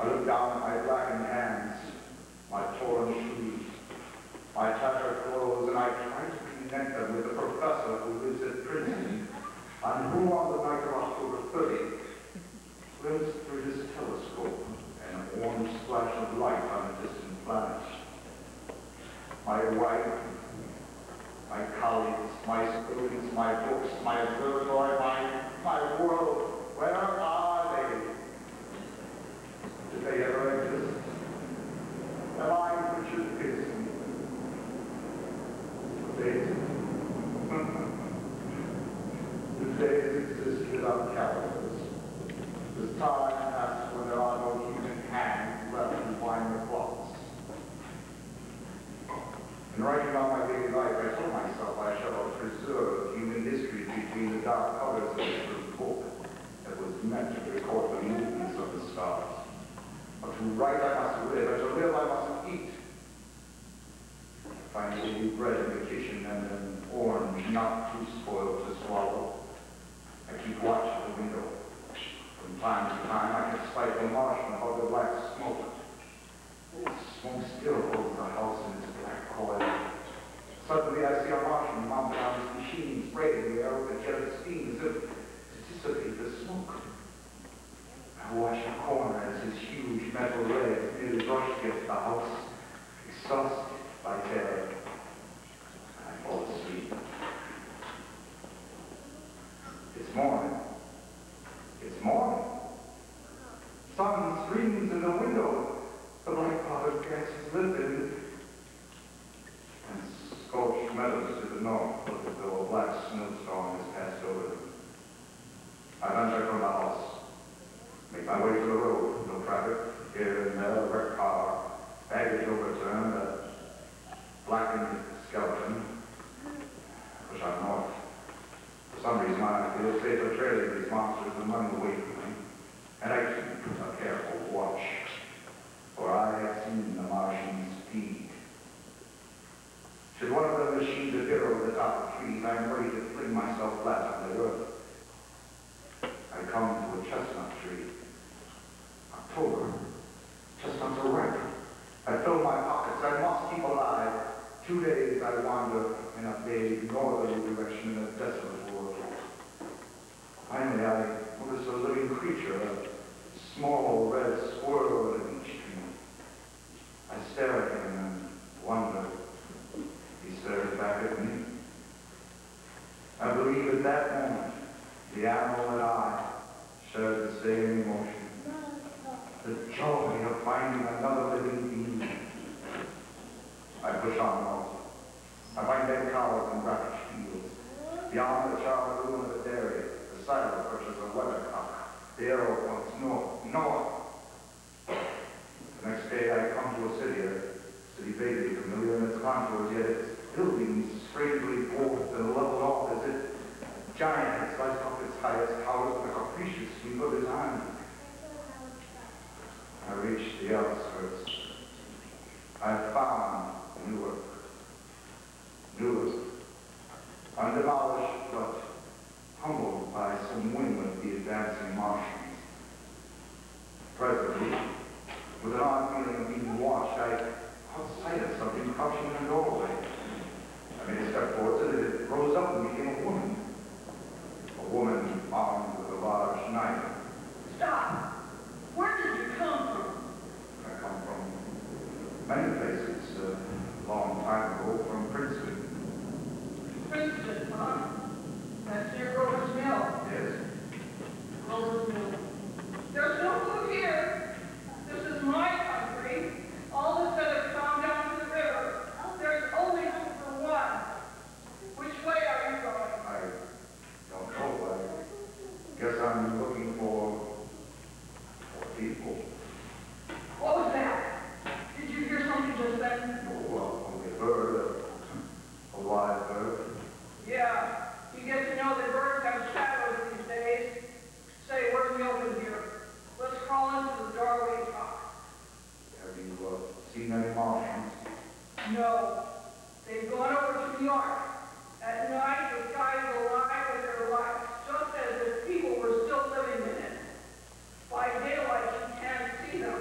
I look down at my blackened hands, my torn shoes, my tattered clothes, and I try to connect them with the professor who lives at Princeton, and who on the night of October 30th glimpsed through his telescope an orange splash of light on a distant planet. My wife, my colleagues, my students, my books, my observatory, my world, where are they? Did they ever exist? Am I Richard Pearson? They did. The days exist without calendars. The time passes when there are no human hands left to wind the clocks. In writing about my daily life, I told myself I shall preserve human history between the dark covers of this book that was meant to record the movements of the stars. But to write I must live, and to live I must eat. I find daily bread in the kitchen and an orange not too spoiled to swallow. I keep watch at the window. From time to time I can sight the Martian above the black smoke. Smoke still holds the house in its black coil. Suddenly I see a Martian mounted on his machine, spraying the air with a jet of steam as if to dissipate the smoke. I watch the corner as his huge metal legs nearly brush against the house, exhausted by terror. I fall asleep. It's morning. It's morning. Sun streams in the window. The black powdered gas is lifted, and scorched meadows to the north look as though a black snowstorm has passed over them. I venture from the house, make my way to the road. No traffic, here and there, a wrecked car, baggage overturned, a blackened skeleton. I push on north. For some reason, I feel safer trailing these monsters than running away from them, and I keep a careful watch. For I have seen the Martians feed. Should one of the machines appear over the top of trees, I am ready to fling myself flat on the earth. I come to a chestnut tree. October. Chestnuts are ripe. I fill my pockets. I must keep alive. 2 days I wander in a vague northerly direction in a desolate world. Finally, I notice a living creature, a small red squirrel in each tree. I stare at him and wonder. He stares back at me. I believe at that moment, the animal and I share the same emotion. The joy of finding another living being. I push on north. I find dead cows and brackish fields. Beyond the charred ruin of the dairy, the saddle perches a weathercock. The arrow points north. The next day I come to a city vaguely familiar in its contours, yet its buildings strangely dwarfed and leveled off as if giant had sliced off its highest towers with a capricious sweep of his hand. I reach the outskirts. I found Newark. Undemolished, but humbled by some wing of the advancing Martians. Presently, with an odd feeling of being watched, I caught sight of something crouching in a doorway. I made a step towards it, and it rose up and became a woman. A woman armed with a large knife. Stop! Where did you come from? I come from many places, a long time ago, from Princeton. Princeton, huh? That's near Grover's Mill. Yes. Grover's Mill. There's no food here. This is my country. All the feathers come down to the river. There's only room for one. Which way are you going? I don't know. I guess I'm looking for people. What was that? Did you hear something just then? Oh, well, only a bird, a live bird. Yeah. You get to know that birds have shadows these days. Say, where's the open here? Let's crawl into the doorway and talk. Have you seen any Martians? No. They've gone over to New York. At night, the skies are alive with their lights, just as if people were still living in it. By daylight, you can't see them.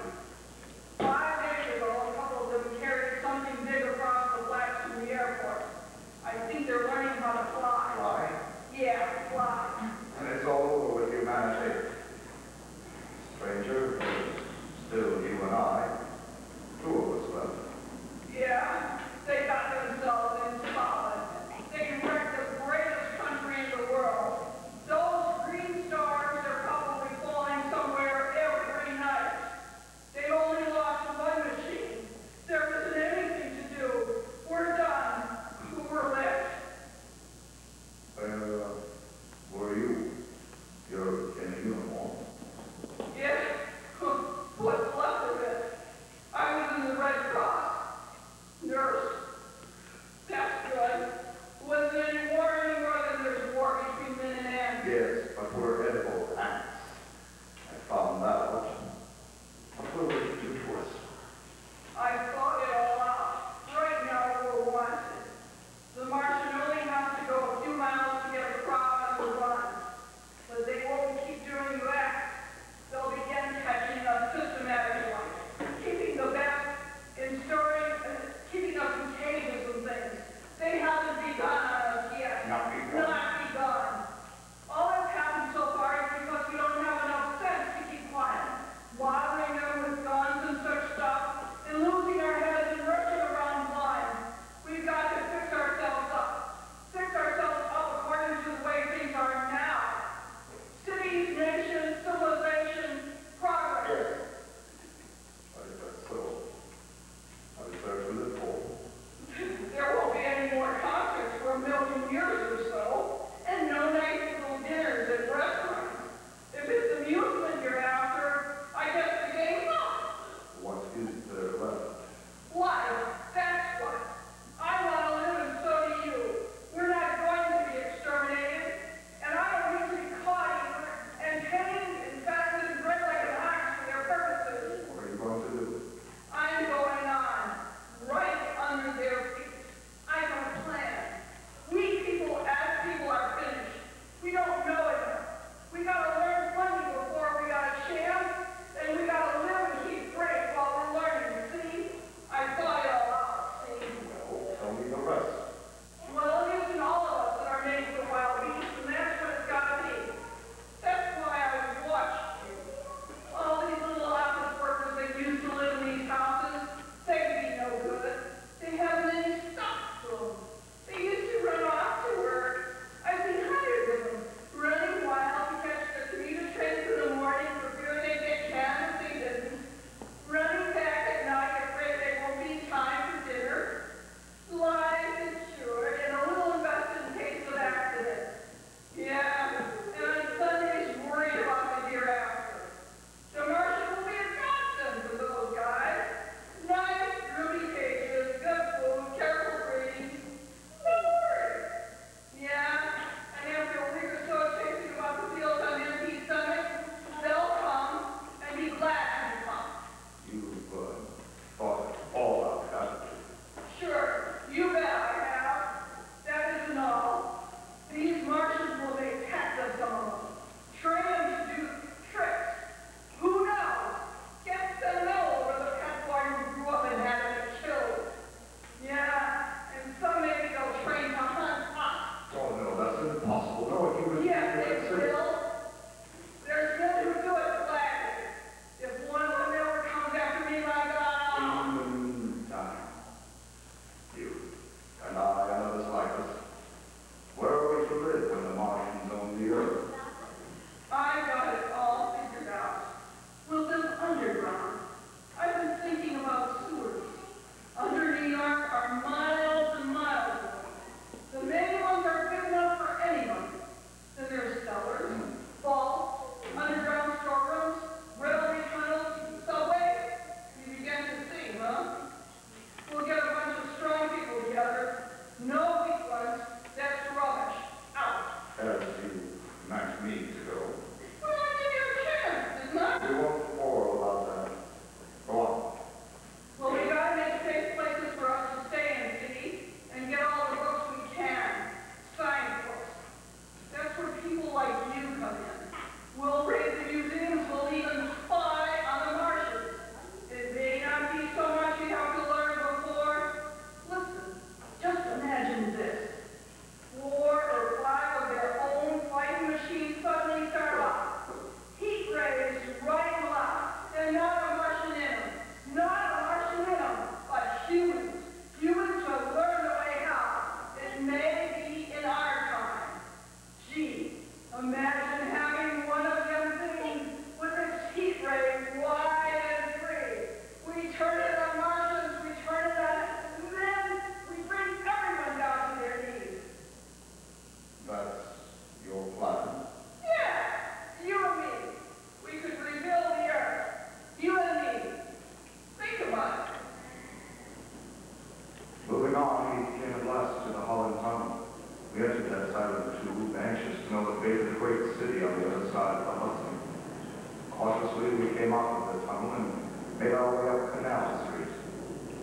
made our way up Canal Street.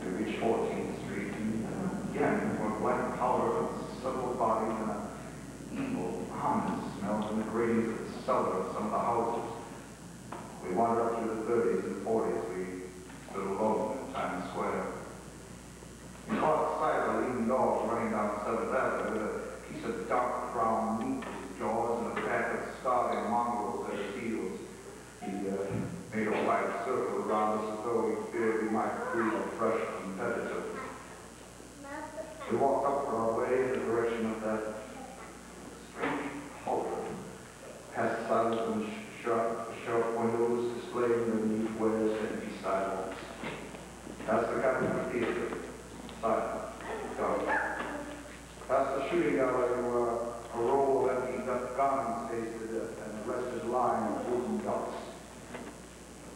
We reached 14th Street, and again were black powder of subtle bodies and an evil, ominous smell from the gratings of the cellar of some of the houses. We wandered up through the 30s and 40s. We stood alone in Times Square. We caught sight of a lean dog running down 7th Avenue with a piece of dark brown meat in his jaws and a pack of starving mongrels at his heels. He made a wide circle around us as though he feared we might breed a fresh competitor. We walked up our way in the direction of that strange halter, past silent and sharp windows displaying their neat wares and empty sidewalks. Past the Capitol Theater, silent, dark. Past the shooting gallery where a row of empty guns faced and a rested line of wooden ducks.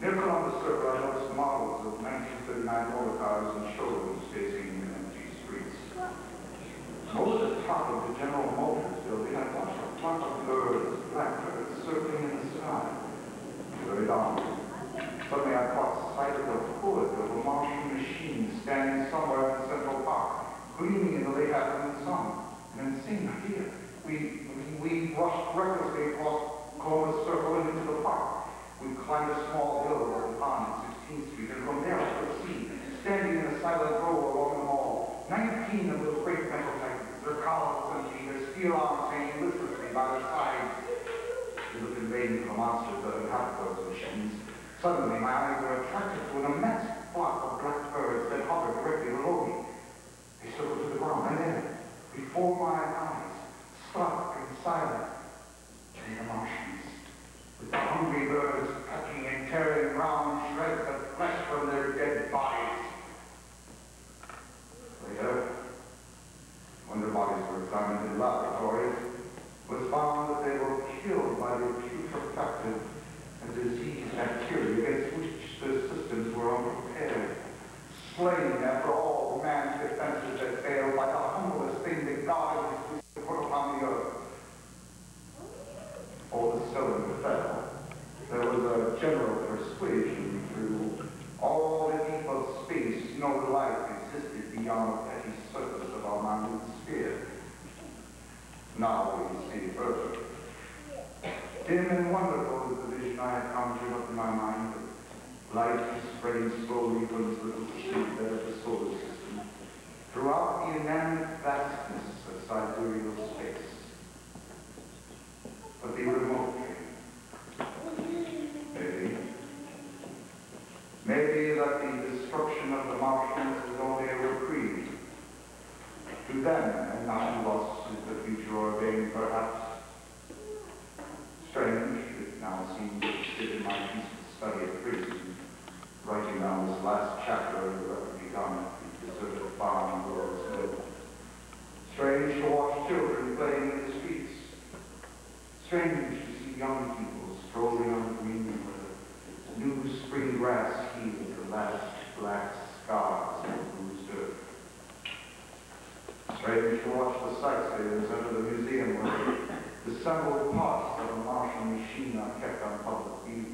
Near Columbus Circle, I noticed models of 1939 motor cars and showrooms facing empty streets. Over the top of the General Motors building, I watched a flock of birds, blackbirds, circling in the sky. Very dark. Suddenly I caught sight of the hood of a Martian machine standing somewhere in Central Park, gleaming in the late afternoon sun. An insane idea. We rushed recklessly across Columbus Circle and into the park. We climbed a small hill over the pond at 16th Street, and from there I could see, standing in a silent row along the mall, 19 of those great metal titans, their collars empty, their steel arms hanging listlessly by their sides. We looked in vain for the monsters that inhabit those machines. Suddenly, my eyes were attracted to an immense flock of black birds that hovered directly below me. They circled to the ground, and then, before my eyes, stark and silent, came the Martians, with the hungry birds pecking and tearing round shreds of flesh from their dead bodies. Later, when the bodies were examined in laboratories, it was found that they were killed by the putrefactive and diseased bacteria against which their systems were unprepared. Slain after all man's defenses had failed by the humblest thing that God has put upon the earth. All the cylinder fell. There was a general persuasion through all the deep of space no life existed beyond the petty surface of our minute sphere. Now we see further. Dim and wonderful is the vision I had conjured up in my mind. Light spreading slowly from this little seedbed of the solar system throughout the inanimate vastness of sidereal space. But the remote maybe that the destruction of the Martians is only a reprieve. To them, and not to us, is the future ordained, perhaps. Strange, it now seems to sit in my peaceful study at prison, writing down this last chapter of the record begun at the deserted farm in Laurel's Mill. Strange to watch children playing in the streets. Strange to see young people strolling on green where the new spring grass healed the last black scars of bruised earth. Strange to watch the sightseers enter the museum where the disassembled parts of a Martian machine are kept on public view.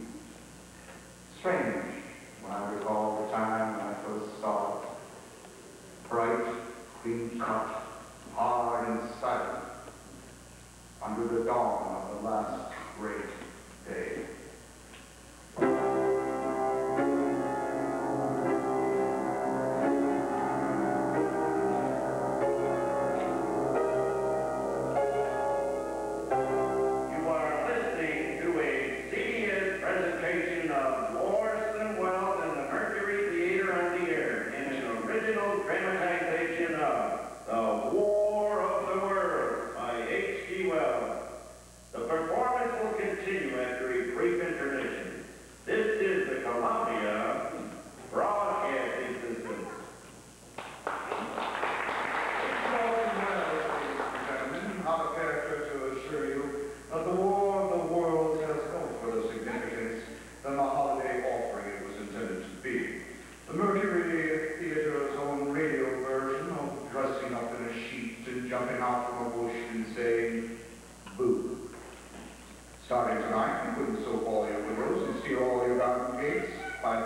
Strange when I recall the time when I first saw it. Bright, clean-cut, hard and silent, under the dawn of the last great day. You are listening to a CBS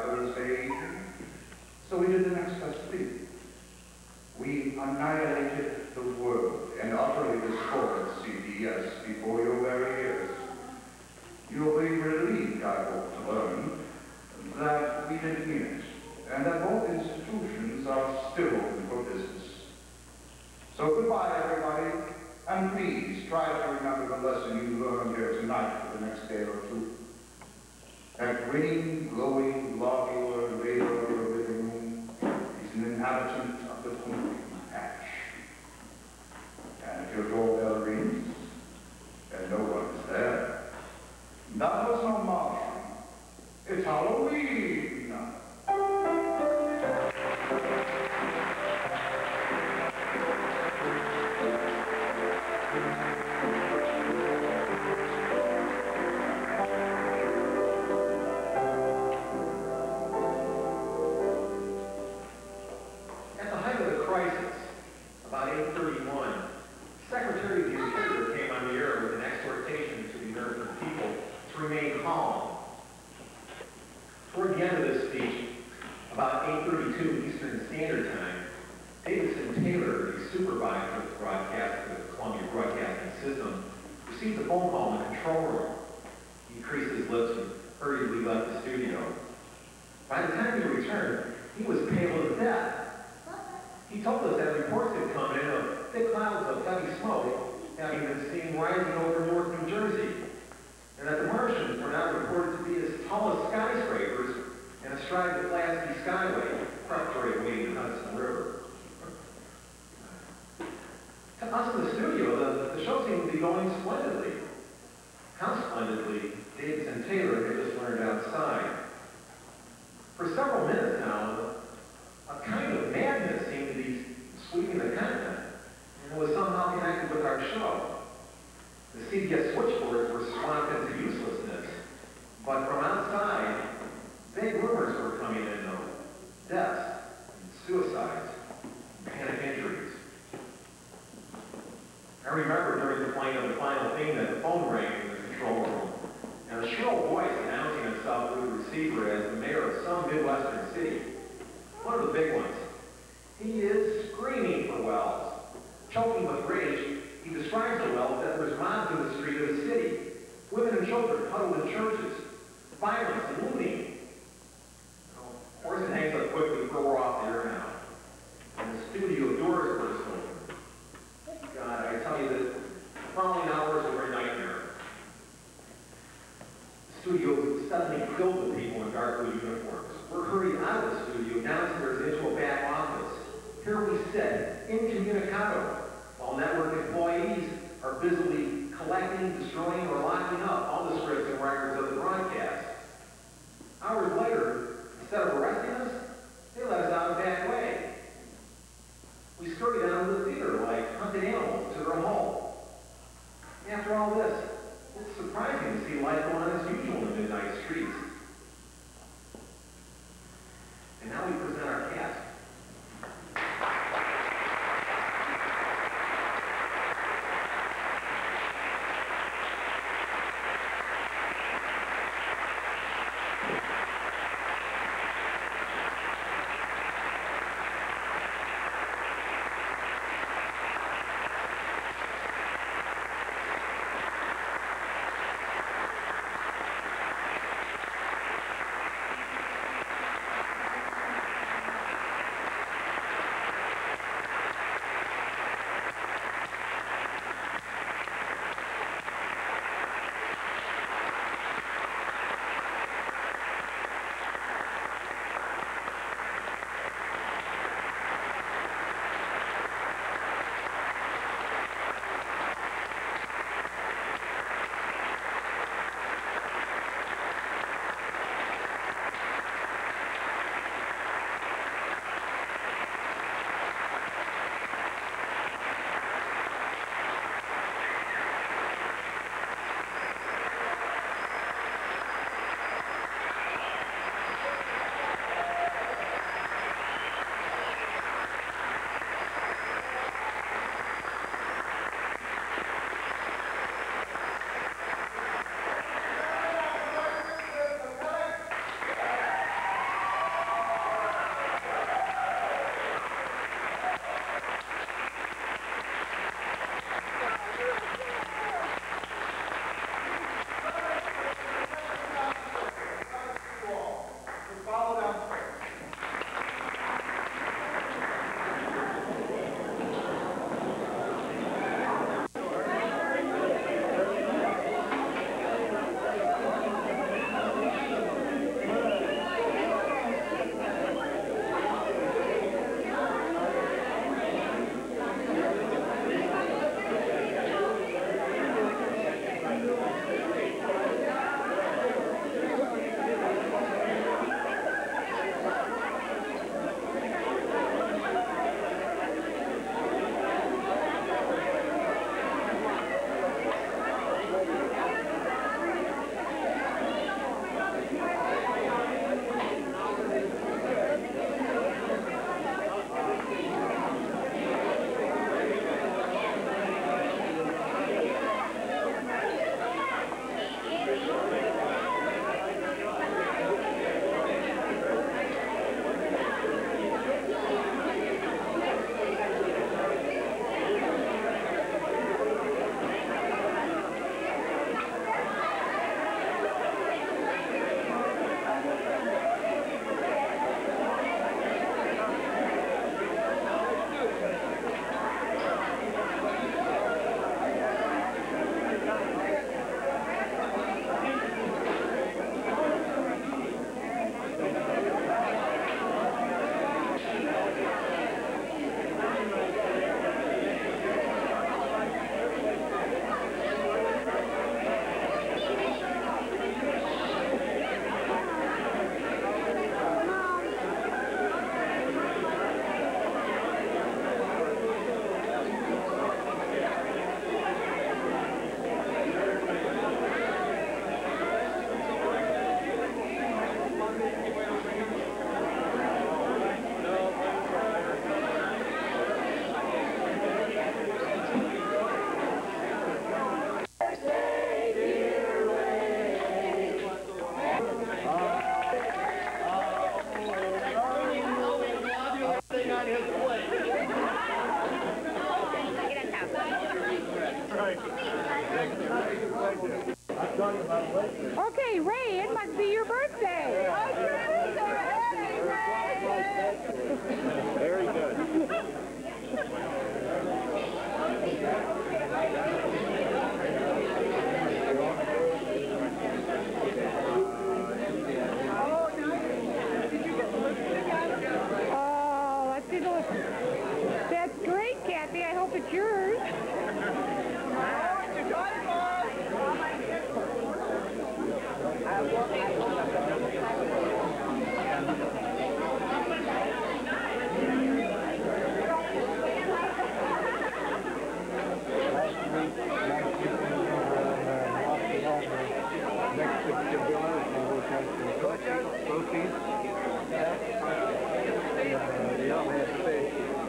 Thursday evening. So we did the next best thing. We annihilated the world and utterly destroyed CBS before your very ears. You'll be relieved, I hope, to learn that we didn't mean it, and that both institutions are still open for business. So goodbye, everybody, and please try to remember the lesson you learned here tonight for the next day or two. That green, glowing, globular layer of your living room is an inhabitant of the pumpkin patch. And if your doorbell rings, and no one is there, that was no Martian. It's Halloween. At the height of the crisis, about 8:31, Secretary of the Interior came on the air with an exhortation to the American people to remain calm. Toward the end of this speech, about 8:32 Eastern Standard Time, Davidson Taylor, the supervisor of the broadcast of the Columbia Broadcasting System, received a phone call in the control room. He creased his lips and hurriedly left the studio. By the time he returned, he was pale as death. He told us that reports had come in of thick clouds of heavy smoke having been seen rising over North New Jersey, and that the Martians were now reported to be as tall as skyscrapers and astride the Pulaski Skyway, preparatory awaiting the Hudson River. To us in the studio, the show seemed to be going splendidly. How splendidly, Davidson Taylor had just learned outside. For several minutes now, a kind of madness seemed to be sweeping the continent, and it was somehow connected with our show. The CBS switchboards were swamped into uselessness, but from outside, vague rumors were coming in of deaths, and suicides, and panic injuries. I remember during the playing of the final theme that the phone rang in the control room, and a shrill voice announcing himself through the receiver as the mayor of some Midwestern city. One of the big ones. He is screaming for Wells. Choking with rage, he describes the Wells that there's mobs in the street of the city. Women and children huddled in churches. Violence and looting. Of course, it hangs up quickly, for we're off the air now. And the studio doors burst open. God, I tell you that the following hours were a nightmare. The studio suddenly filled with people in dark blue uniforms. We're hurried out of the studio, downstairs into a back office. Here we sit, incommunicado, while network employees are busily collecting, destroying, or locking up all the scripts and records of the broadcast. Hours later, instead of arresting us, they let us out a back way. We scurry down to the theater like hunted animals to their home. After all this, it's surprising to see life go on as usual in the midnight streets. And now we present our cast. Hey, Ray, it must be your birthday. Very good. Oh, let's see the list. That's great, Kathy. I hope it's yours. Protein. Yeah, man, fish.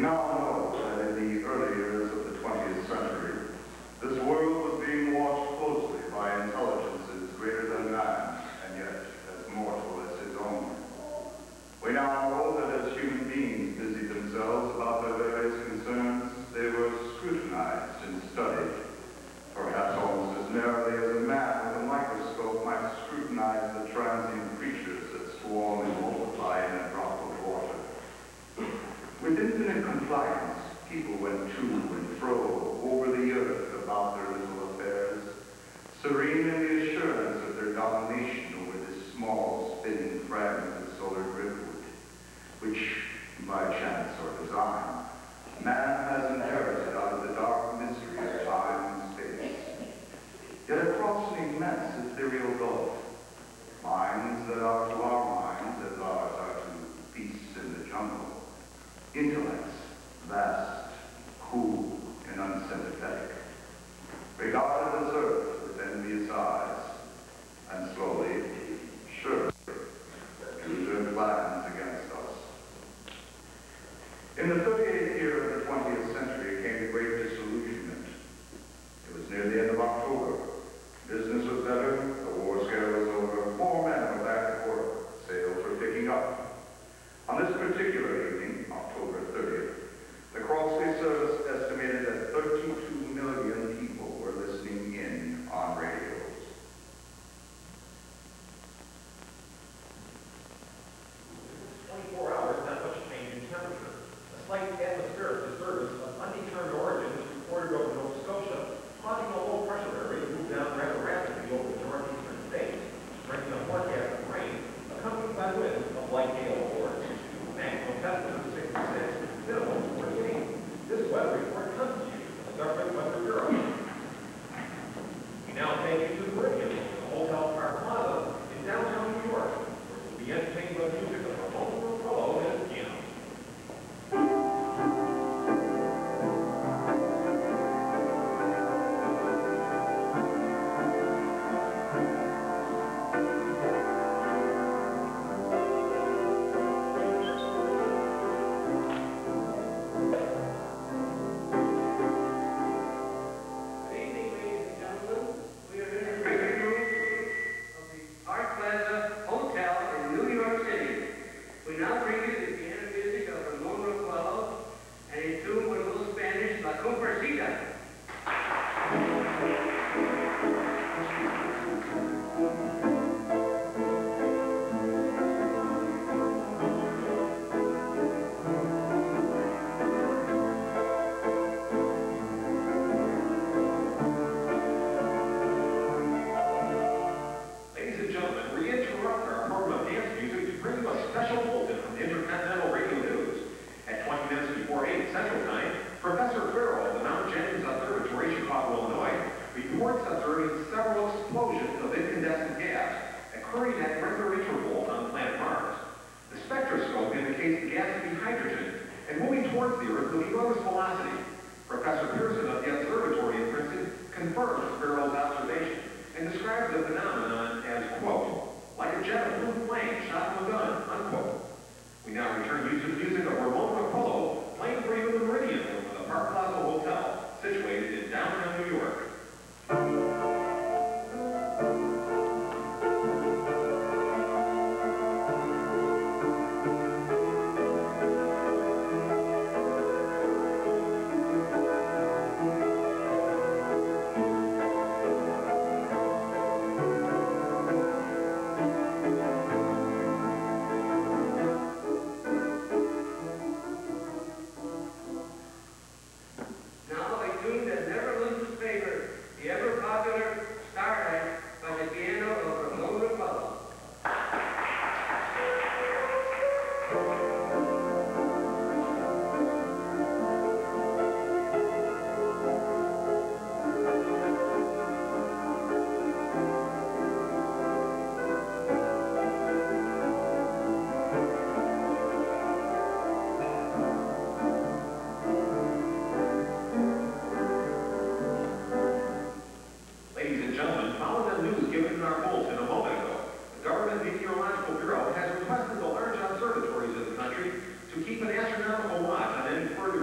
now know that in the early years of the 20th century, this world was being watched closely by intelligences greater than man, and yet as mortal as his own. We now know that as human beings busied themselves about their various concerns, they were scrutinized and studied, perhaps almost as narrowly as a man with a microscope might scrutinize the transient creatures that swarm and multiply in a drop of water. With infinite compliance, people went to and fro over the earth about their little affairs, serene in the assurance of their domination over this small spinning fragment of solar driftwood, which, by chance or design, man has inherited out of the dark mystery of time and space. Yet across an immense ethereal gulf, minds that are to our minds as ours are to beasts in the jungle, intellects vast, cool, and unsympathetic, regarded as earth with envious eyes, and slowly, surely, drew their plans against us. In the 38th year of the 20th century came the Great Disillusionment. It was near the end of October. Business was better, the war scare was over, more men were back at work, sales were picking up. On this particular evening, October 30th, the Crossley service estimated that 32 million people were listening in on radios. It's 24 hours, not much change in temperature. A slight atmospheric disturbance of undetermined origin was reported over Nova Scotia, causing a low pressure area to move down rather rapidly over the northeastern states, bringing a forecast of rain, accompanied by winds of light hail or maximum temperature of 66, minimum 48. This weather report comes to you from the Government Weather Bureau. We now take you to the Meridian, the Hotel Park Plaza in downtown New York, where we'll be entertained by music of Ramon Ruffalo and his piano. To keep an astronomical watch on any further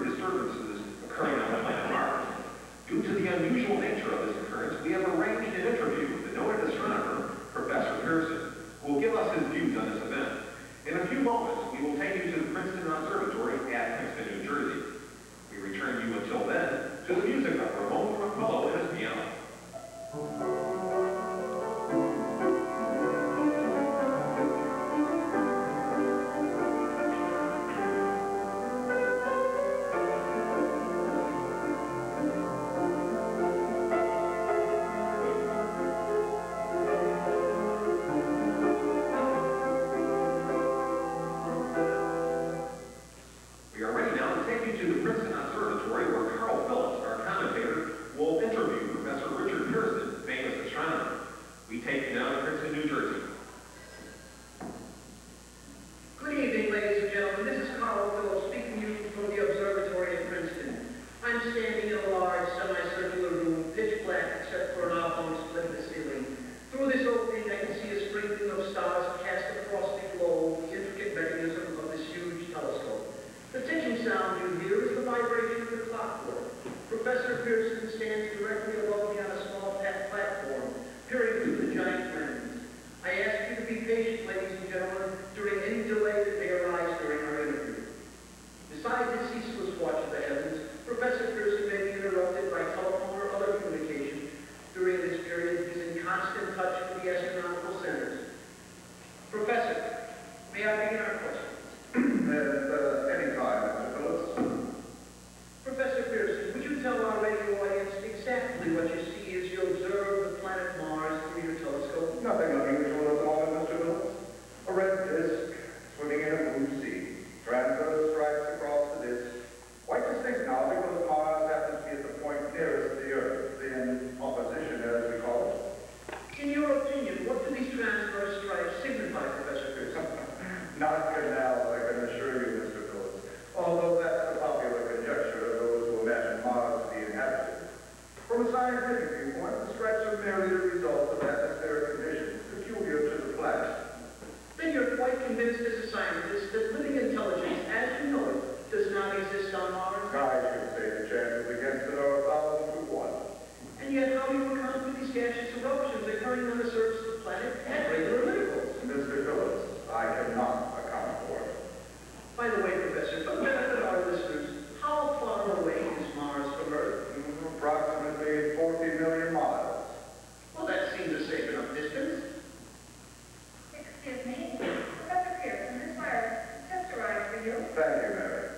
Thank you, Mary.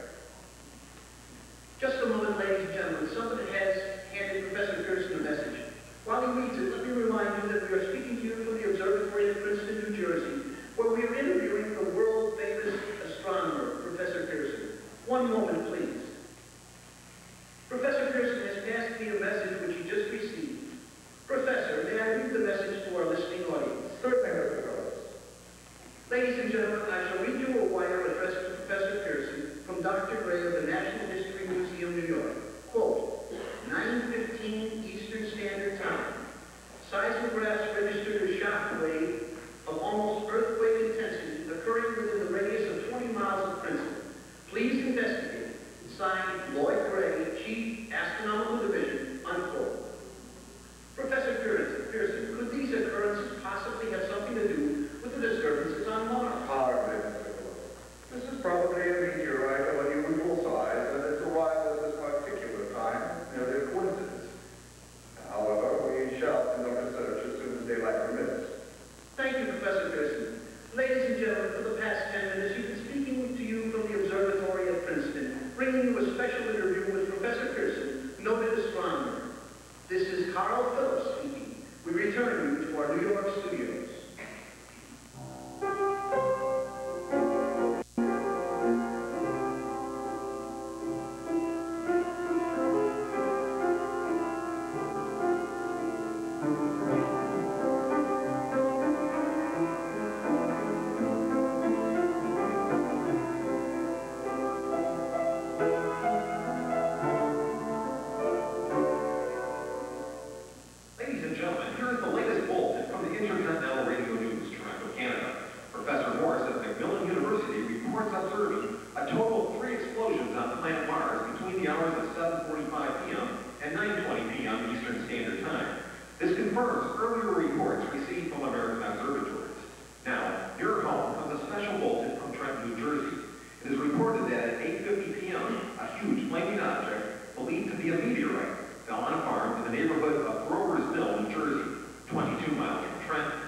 Just a moment, ladies and gentlemen. Someone has handed Professor Pearson a message. While he reads it, let me remind you that we are speaking to you from the observatory at Princeton, New Jersey, where we are interviewing the world-famous astronomer, Professor Pearson. One moment, please. Professor Pearson has passed me a message which he just received. Professor, may I read the message to our listening audience? Certainly, Mr. Phillips. Ladies and gentlemen, I shall read you a wire addressed to Professor Pearson from Dr. Gray of the National History Museum, New York. Quote, 9:15 Eastern Standard Time. Seismographs registered a shock wave of almost earthquake intensity occurring within the radius of 20 miles of Princeton. Please investigate. Signed, Lloyd Gray, Chief Astronomical Division, unquote. Professor Pearson, could these occurrences possibly have something to do with the disturbances on Mars? Hardly, Mr. Phillips. This is probably a meteorite of unusual size, and its arrival at this particular time is merely a coincidence. However, we shall conduct research as soon as daylight permits. Thank you, Professor Pearson. Ladies and gentlemen, for the past 10 minutes, we've been speaking to you from the observatory at Princeton, bringing you a special interview with Professor Pearson, noted astronomer. This is Carl Phillips speaking. We return you to our New York studios. Ladies and gentlemen, here is the latest bulletin from the Intercontinental Radio News, Toronto, Canada. Professor Morris at Macmillan University reports observing a total of 3 explosions on planet Mars between the hours of 7:45 p.m. and 9:20 p.m. Eastern Standard Time. This confirms earlier reports received from American observatories. Now, nearer home comes a special bulletin from Trenton, New Jersey. It is reported that at 8:50 p.m., a huge flaming object, believed to be a meteorite, fell on a farm in the neighborhood of Grover's Mill, New Jersey, 22 miles from Trenton.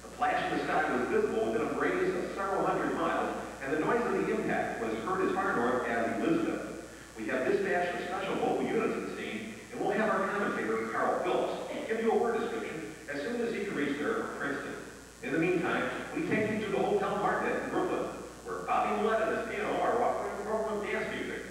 The flash in the sky was visible within a radius of several hundred miles, and the noise of the impact was heard as far north as Elizabeth. We have dispatched a special mobile unit to the scene, and we'll have our commentator, Carl Phillips, give you a word description as soon as he can reach there from Princeton. In the meantime, we take you to the Hotel Market in Brooklyn, where Bobby Millett and his piano are offering a program of dance music.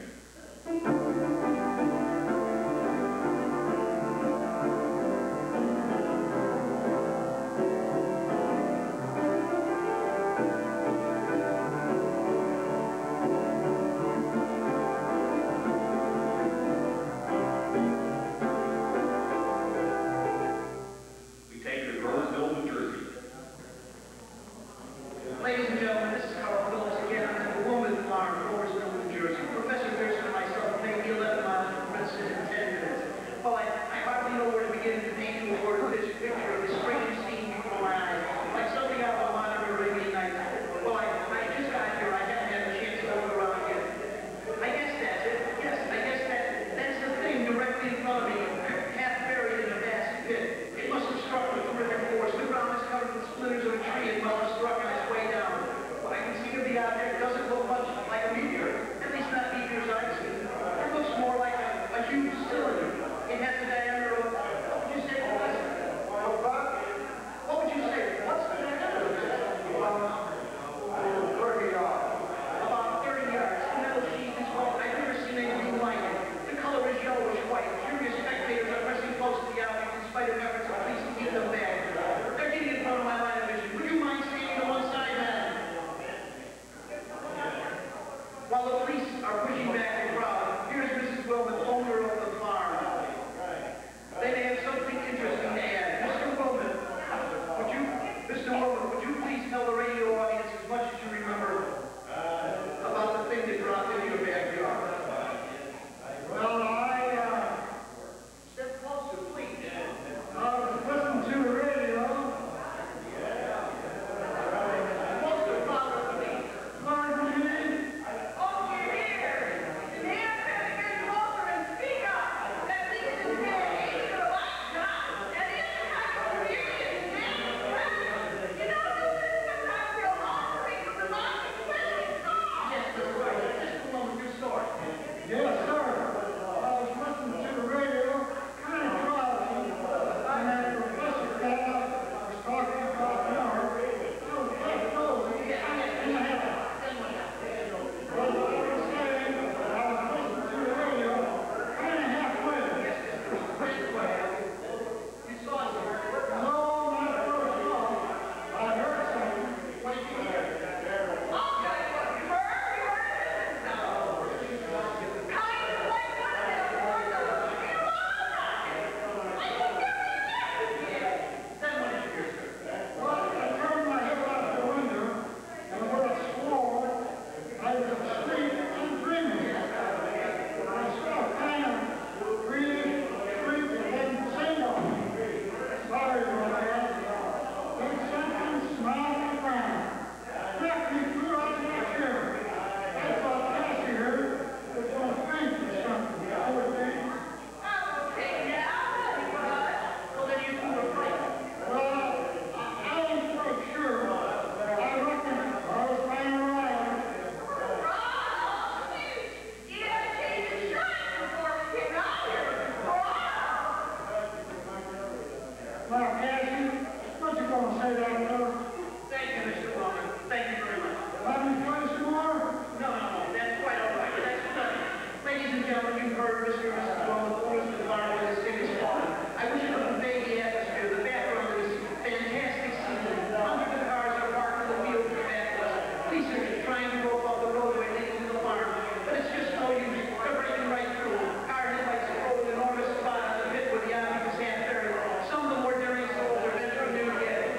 for Mr. and Mrs. Wong, the owners of the farm where this thing is falling. I wish you could convey the atmosphere. The background is fantastic scenery. Hundreds of cars are parked in the field in the back of us. Police are trying to rope off the roadway leading to the farm, but it's just no use. They're breaking right through. Car headlights throw an enormous spot on the pit where the object is half buried. Some of the more daring souls are venturing new yet.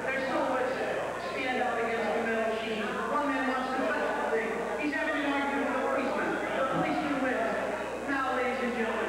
Their silhouettes stand out against the metal sheen. One man wants to touch the thing. He's having an argument with the policeman. The policeman wins. Now, ladies and gentlemen,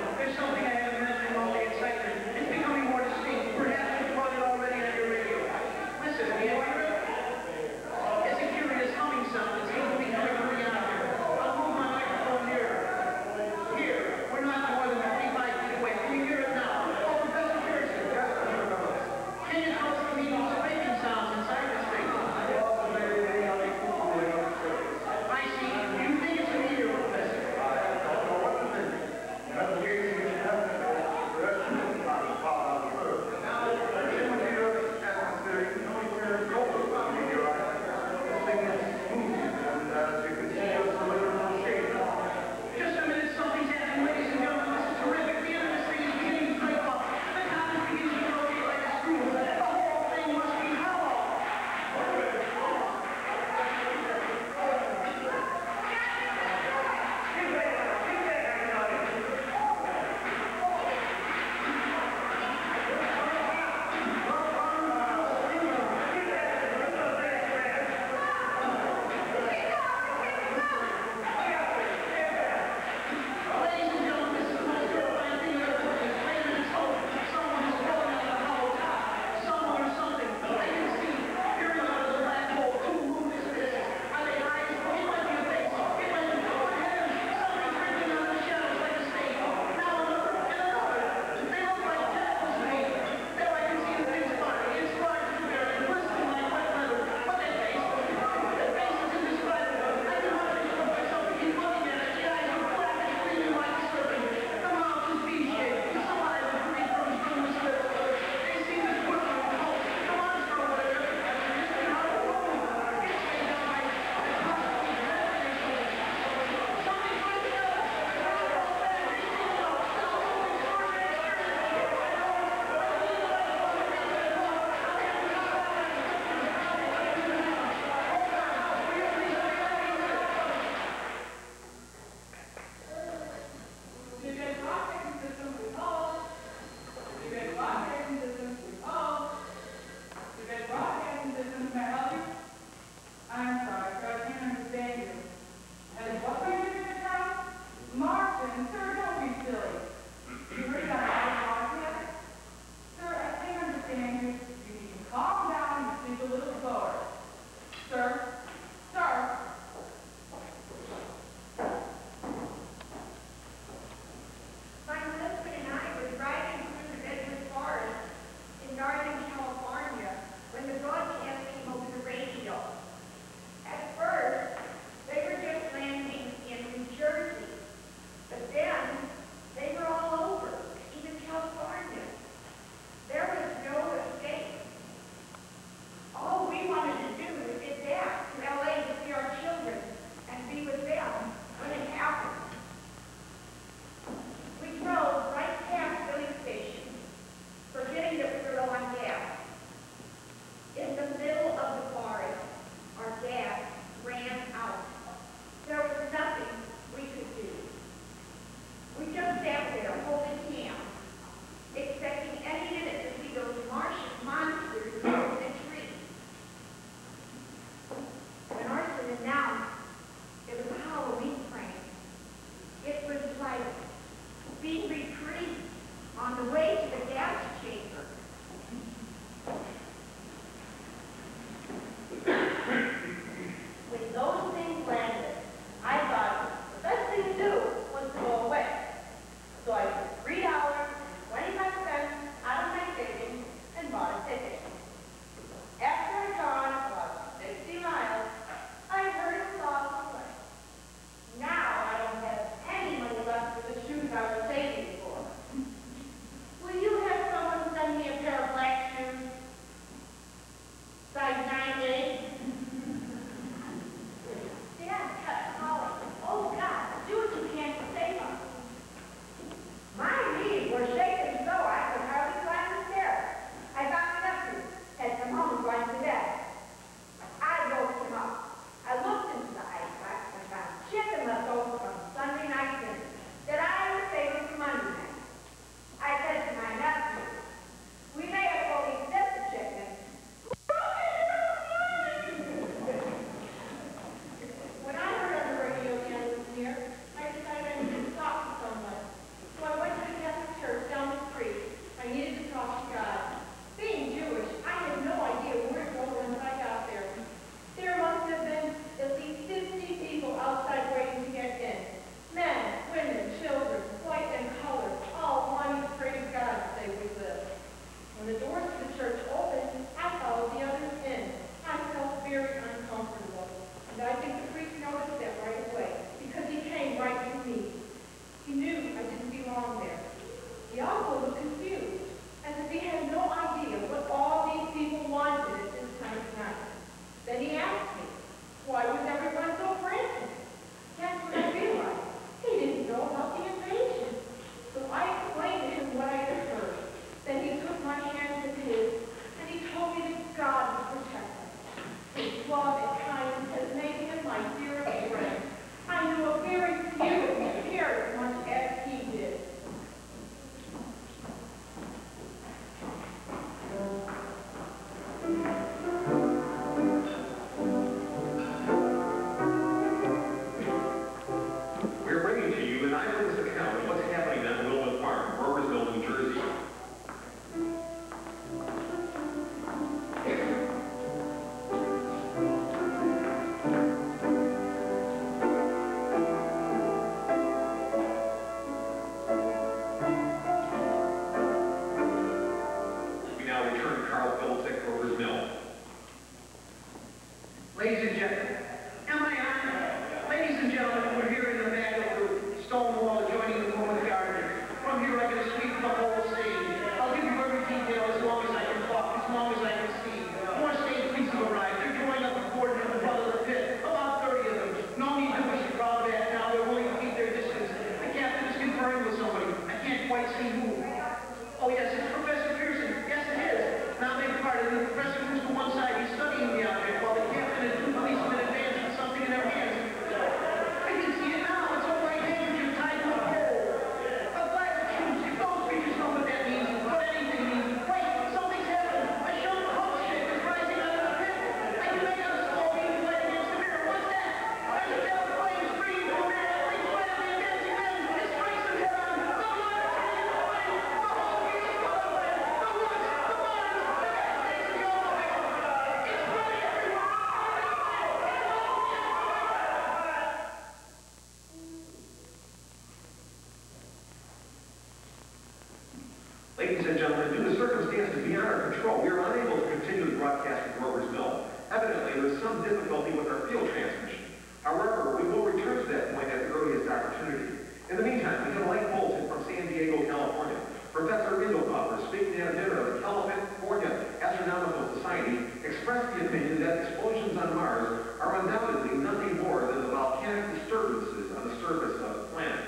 circumstances beyond our control, we are unable to continue the broadcast from Grover's Mill. Evidently, there is some difficulty with our field transmission. However, we will return to that point at the earliest opportunity. In the meantime, Lieutenant Bolton from San Diego, California, Professor Indelpauper, speaking at a dinner of the California Astronomical Society, expressed the opinion that explosions on Mars are undoubtedly nothing more than the volcanic disturbances on the surface of the planet.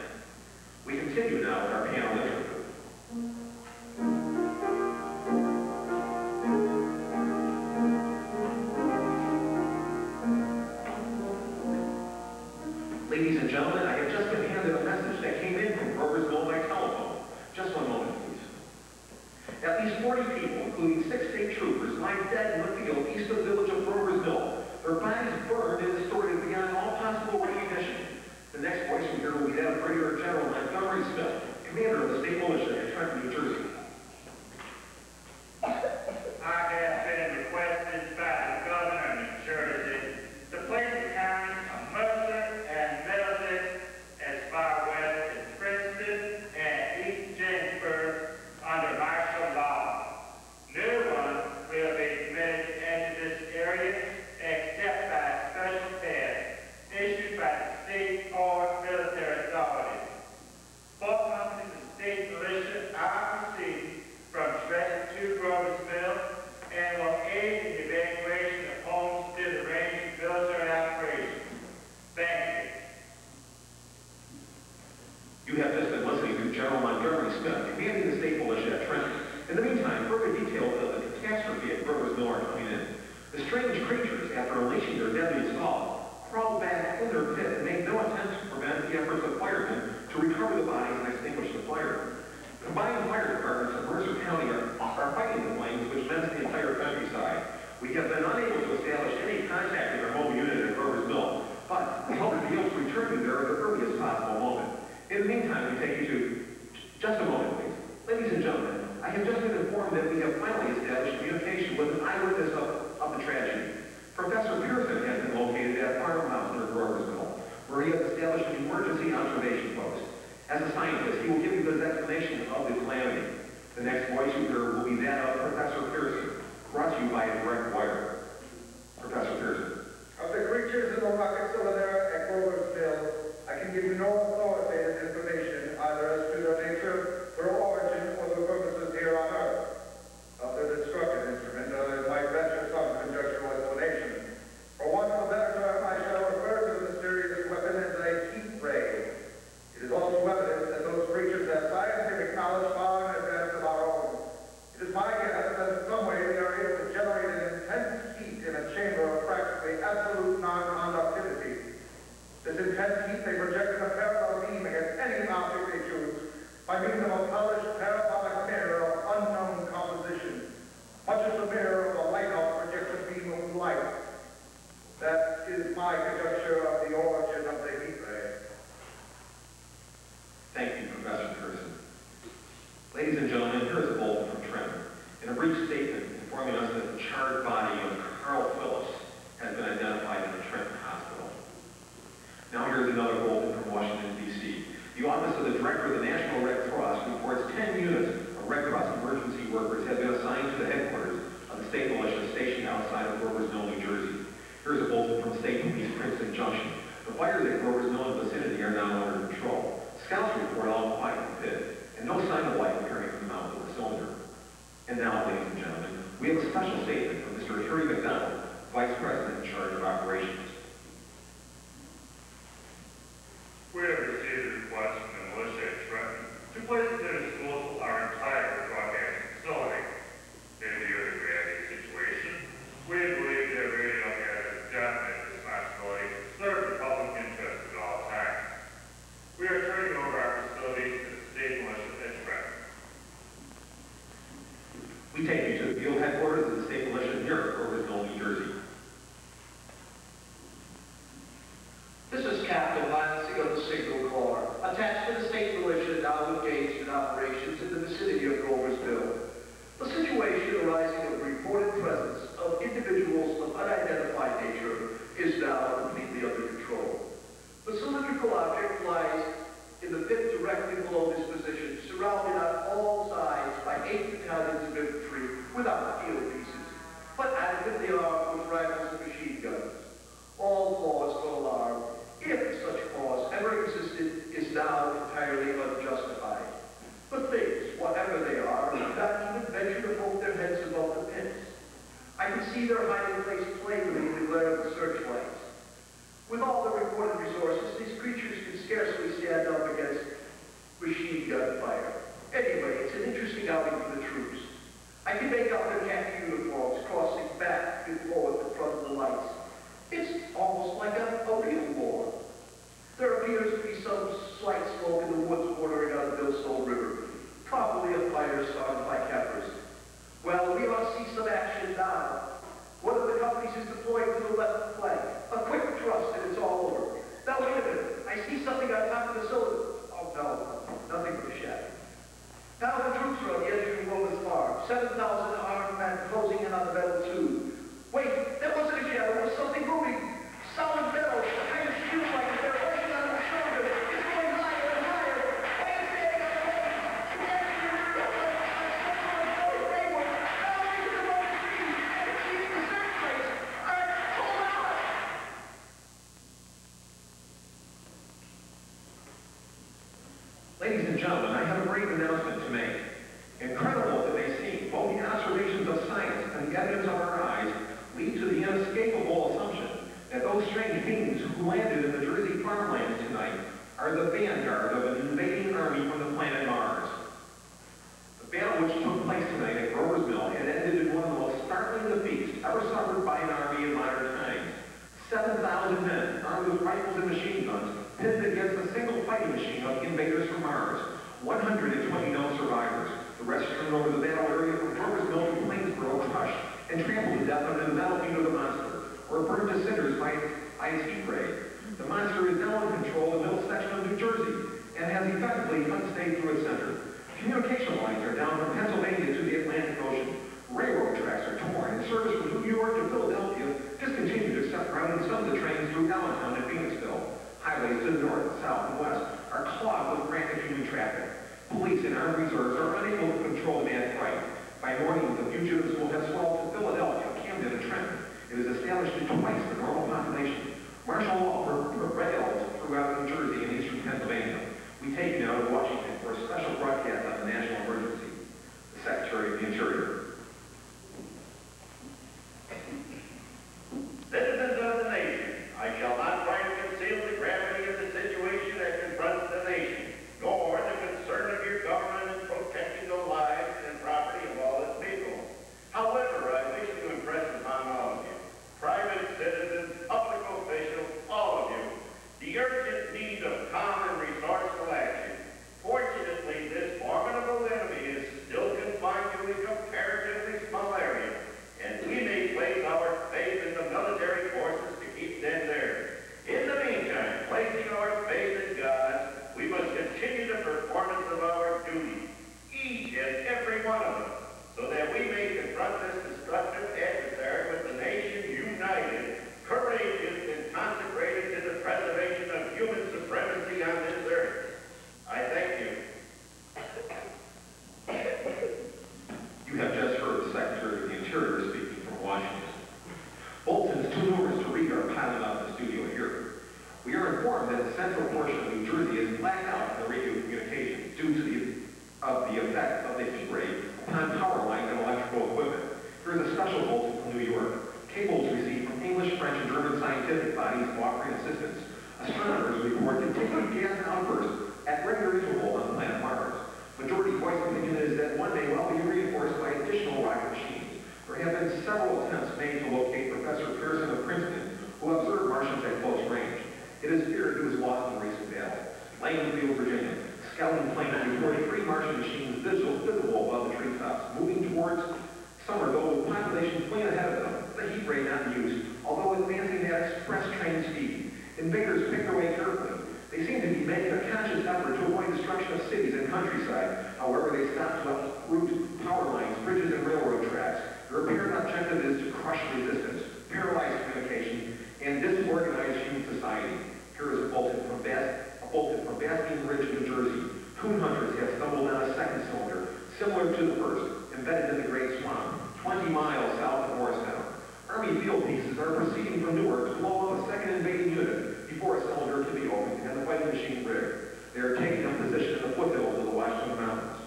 We continue now with our panel interview. Ladies and gentlemen, I have just been handed a message that came in from Grover's Mill by telephone. Just one moment, please. At least 40 people, including 6 state troopers, lie dead in the field east of the village of Grover's Mill. Their bodies burned and distorted beyond all possible recognition. The next voice we hear will be that of Brigadier General Montgomery Smith, commander of the state militia at Trenton, New Jersey. I have been requested by the governor of New Jersey to place the counties of Mercer and Middlesex as far west as Princeton and East Jamesburg under martial law. No one will be permitted to enter this area except by a special pass issued by the state or military authorities. 4 companies of state militia are proceeding from Trenton to Grover's Mill and will aid in the evacuation of homes to the range of military operations. Thank you. You have just been listening to General Montgomery Smith, commanding the state militia at Trenton. In the meantime, further details of the catastrophe at Grover's Mill are coming in. The strange creatures, after unleashing their deadly assault, crawled back in their pit and made no attempt to prevent the efforts of firemen to recover the bodies and extinguish the fire. Combined fire departments of Mercer County are fighting the flames which menace the entire countryside. We have been unable to establish any contact with our mobile unit at Grover's Mill, but we hope to be able to return you there at the earliest possible moment. In the meantime, we take you to... Just a moment, please. Ladies and gentlemen, I have just been informed that we have finally established communication with an eyewitness of the tragedy. Professor Pearson has been located at Farmhouse near Grover's Mill, where he has established an emergency observation post. As a scientist, he will give you his explanation of the calamity. The next voice you hear will be that of Professor Pearson, brought to you by a direct wire. Professor Pearson. Of the creatures in the rockets over there at Grover's Mill, I can give you no authoritative information either as to their nature, their origin, or their purposes here on Earth. Of their destructive instrument, I might venture some conjectural explanation. For want of a better term, I shall refer to the mysterious weapon as a heat ray. It is also evident that those creatures have scientific knowledge far in advance of our own. It is my guess that in some way they are able to generate an intense heat in a chamber of practically absolute non-conductivity. This intense heat they project in a parallel beam against any object they choose by means of a polished parabolic mirror of unknown composition, much as the mirror of a lighthouse projects a beam of light. That is my conjecture of the origin of the heat ray. Thank you, Professor Pearson. Ladies and gentlemen, here is a bulletin from Trenton. In a brief statement informing us that the charred body of Carl Phillips has been identified in the Trenton Hospital. Now here's another bulletin from Washington, D.C. The Office of the Director of the National Red Cross reports 10 units of Red Cross emergency workers have been assigned to the headquarters of the state militia stationed outside of Grover's Mill, New Jersey. Here's a bulletin from State Police Princeton Junction. The fires at Grover's Mill and vicinity are now under control. Scouts report all quiet in the pit, and no sign of life appearing from the mouth of the cylinder. And now, ladies and gentlemen, we have a special statement from Mr. Harry McDonald, Vice President in charge of operations. We have received a request from the militia at Trenton to place at their disposal our entire broadcasting facility. In view of the gravity situation, we believe that radio has a definite responsibility to serve the public interest at all times. We are turning over our facilities to the state militia at Trenton. We take you to the field headquarters of the state militia near Grover's Mill, New Jersey. This is Captain Lansing of the Signal Corps, attached to the state militia now engaged in operations in the vicinity of Grover's Mill. The situation arising of the reported presence of individuals of unidentified nature is now completely under control. The cylindrical object lies in the pit directly below this position, surrounded on all sides by 8 battalions of infantry without field pieces, but adequately armed with rifles and machine guns. All cause for alarm, if such cause ever existed, is now entirely unjustified. But things, whatever they are, do not even venture to poke their heads above the pits. I can see their hiding place plainly in the glare of the searchlights. With all the reported resources, these creatures can scarcely stand up against machine gun fire. Anyway, it's an interesting outing for the troops. I can make out their khaki uniforms crossing back and forth in front of the lights. It's almost like a real war. There appears to be some slight smoke in the woods bordering on the Millstone River, probably a fire started by campers. Well, we must see some action now. One of the companies is deployed to the left flank. A quick thrust and it's all over. Now wait a minute. I see something on top of the cylinder. Oh no, nothing but a shadow. Now the troops are on the edge of the Roman's farm. 7,000 armed men closing in on the metal tube. Wait, that wasn't a shadow. There was something moving. Solid metal. I just feel like they're rushing on our shoulder. It's going higher and higher. I am standing on the way. Ladies and gentlemen, I have a great announcement to make. Incredible as it may seem, both the observations of science and the evidence of our eyes lead to the inescapable assumption that those strange beings who landed in the Jersey farmlands tonight are the vanguard of an invading army from the planet Mars. The battle which took place tonight at Grover's Mill had ended in one of the most startling defeats ever suffered by an army in modern times. 7,000 men, armed with rifles and machine guns, pitted against a single fighting machine of invaders from Mars. 120 known survivors. The rest turned over the battle area from Grover's Mill to Plainsboro, crushed and trampled to death under the metal feet of the monster, or burned to cinders by its heat ray. The monster is now in control of the middle section of New Jersey and has effectively unstayed through its center. Communication lines are down from Pennsylvania to the Atlantic Ocean. Railroad tracks are torn, and service from New York to Philadelphia discontinued except routing some of the trains through Allentown and Phoenixville. Highways to the north, south, and west are clogged with frantic human traffic. Police and armed reserves are unable to control the mad fright. By morning, the fugitives will have swelled to Philadelphia, Camden, and Trenton. It is established in twice the normal population. Martial law prevails throughout New Jersey and eastern Pennsylvania. We take you now to Washington for a special broadcast on the national emergency. The Secretary of the Interior. Citizens of the nation, I shall not try to conceal the gravity of the situation that confronts the nation, nor the concern of your government in protecting the lives and property of all its people. However, I wish to impress upon all of you, private citizens, public officials, all of you, the urgent need of calm and resourceful action. Fortunately, this formidable enemy is still confined to a comparatively small area, and we may place our faith in the military forces to keep them there. In the meantime, placing our faith in God, we must continue the performance of our duty, each and every one of them, so that we may confront this destructive adversary with the nation united, courageous, and consecrated to the preservation of human supremacy on this earth. I thank you. You have just heard the Secretary of the Interior speaking from Washington. Bulletins too numerous to read are piling up in the studio here. We are informed that the central portion of New Jersey is blacked out in the radio communications due to the effect of the heat ray upon power lines and electrical equipment. Here is a special bulletin from New York. Cables received from English, French, and German scientific bodies offering assistance. Astronomers report continued gas outbursts at regular intervals on the planet Mars. Majority voice opinion is that one may well be reinforced by additional rocket machines. There have been several attempts made to locate Professor Pearson of Princeton, who observed Martians at close range. It is feared he was lost in a recent battle. Langfield, Virginia. Scouting planes reported 3 Martian machines visible above the treetops, moving towards Somerville with population fleeing ahead of them. The heat ray not used, although advancing at express train speed. Invaders picked their way carefully. They seem to be making a conscious effort to avoid destruction of cities and countryside. However, they stopped to uproot power lines, bridges, and railroad tracks. Their apparent objective is to crush resistance, paralyze communication, and disorganize human society. Here is a bulletin from Basking Ridge, similar to the first, embedded in the Great Swamp, 20 miles south of Morristown. Army field pieces are proceeding from Newark to blow up a second invading unit before a cylinder can be opened and the fighting machine rigged. They are taking up position in the foothills of the Washington Mountains.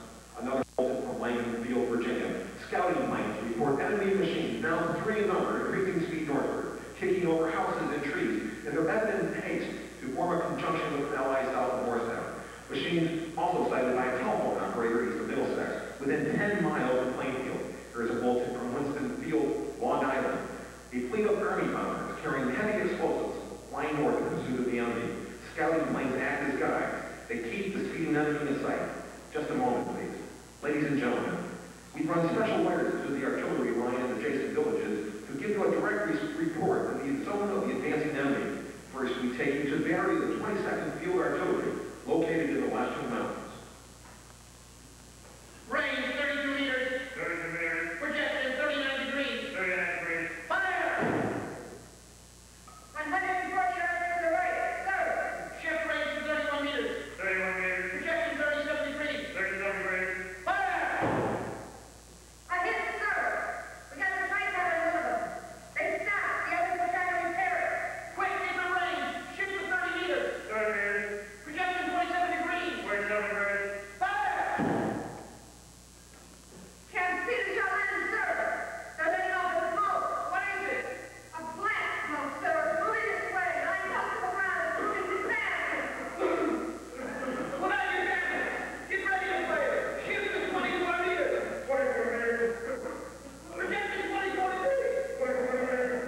Another bulletin from Langdon Field, Virginia. Scouting planes report enemy machines, now 3 in number, increasing speed northward, kicking over houses and trees, and they're headed in haste to form a conjunction with allies south of Morristown. Machines also sighted by a telephone operator east of Middlesex, within 10 miles of Plainfield. There is a bulletin from Winston Field, Long Island. A fleet of Army bombers carrying heavy explosives flying north in pursuit of the enemy. Scouting planes act as guides. They keep the speeding enemy in sight. Just a moment, please. Ladies and gentlemen, we run special wires to the artillery line in adjacent villages to give you a direct report of the zone of the advancing enemy. First, we take you to Barry, the 22nd Field Artillery, located in the Washington Mountains. Range 32 meters. 32 meters. Projection 39 degrees. 39 degrees. Fire! I'm heading for shot to the right. Sir. Shift range 31 meters. 31 meters. Projection 37 degrees. 37 degrees. Fire! I hit it, sir. We got the sight on one of them. They stopped. The others were trying to repair it. Quick, get the range. Shift to 30 meters. 30 meters. Projection 27 degrees. 27 degrees. Fire! Can't see the shot in, sir. They're letting off the smoke. What is it? A black smoke, sir. Moving this way. Lined up to the ground as soon as it's fast. Put out your gun. Get ready to fire. Shoot the 24 meters. 24 meters. Projection 24 degrees. 24 meters.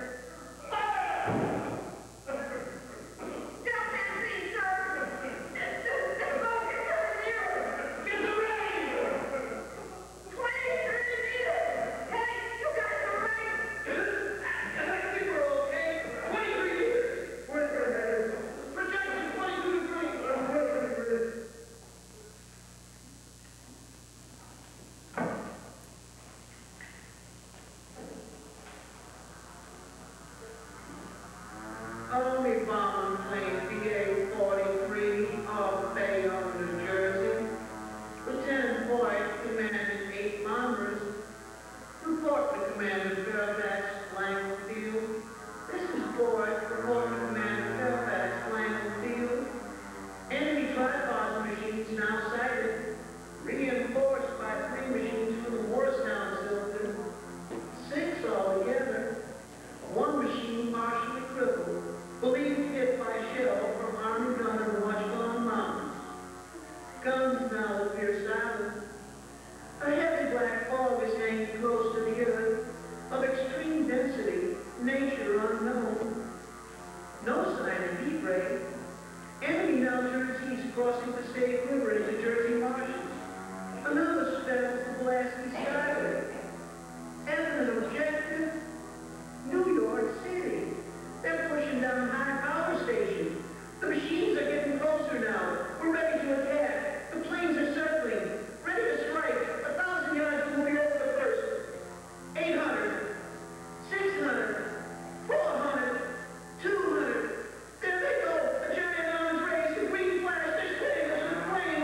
Fire! Don't see, sir. The smoke is coming nearer. Get the range. 23 meters. Hey, you got the range. I think we're okay. 23 meters. 23 meters. Projection 22 degrees. 22 degrees. Army bomber plane BA-43 off Bayonne, New Jersey. Lieutenant Boyd commanded 8 bombers. Report to Commander Fairfax, Langdon Field. This is Boyd. Report to Commander Fairfax, Langdon Field. Enemy tripod machines now sighted. Reinforced by 3 machines from the Morristown cylinder. 6 altogether. 1 machine partially crippled. Believed hit by shell from Army gun in the Washington Mountains. Guns now appear silent. A heavy black fog is hanging close to the earth, of extreme density, nature unknown. No sign of heat ray. Enemy now turns east, crossing the State River into Jersey marshes. Another spell of blasty skyway. And an objective, New York City. They're pushing down high power stations. The machines are getting closer now. We're ready to attack. The planes are circling, ready to strike. 1,000 yards will be over the first. 800, 600, 400, 200. There they go. A giant arms race. The green flash. They're spinning us with flames.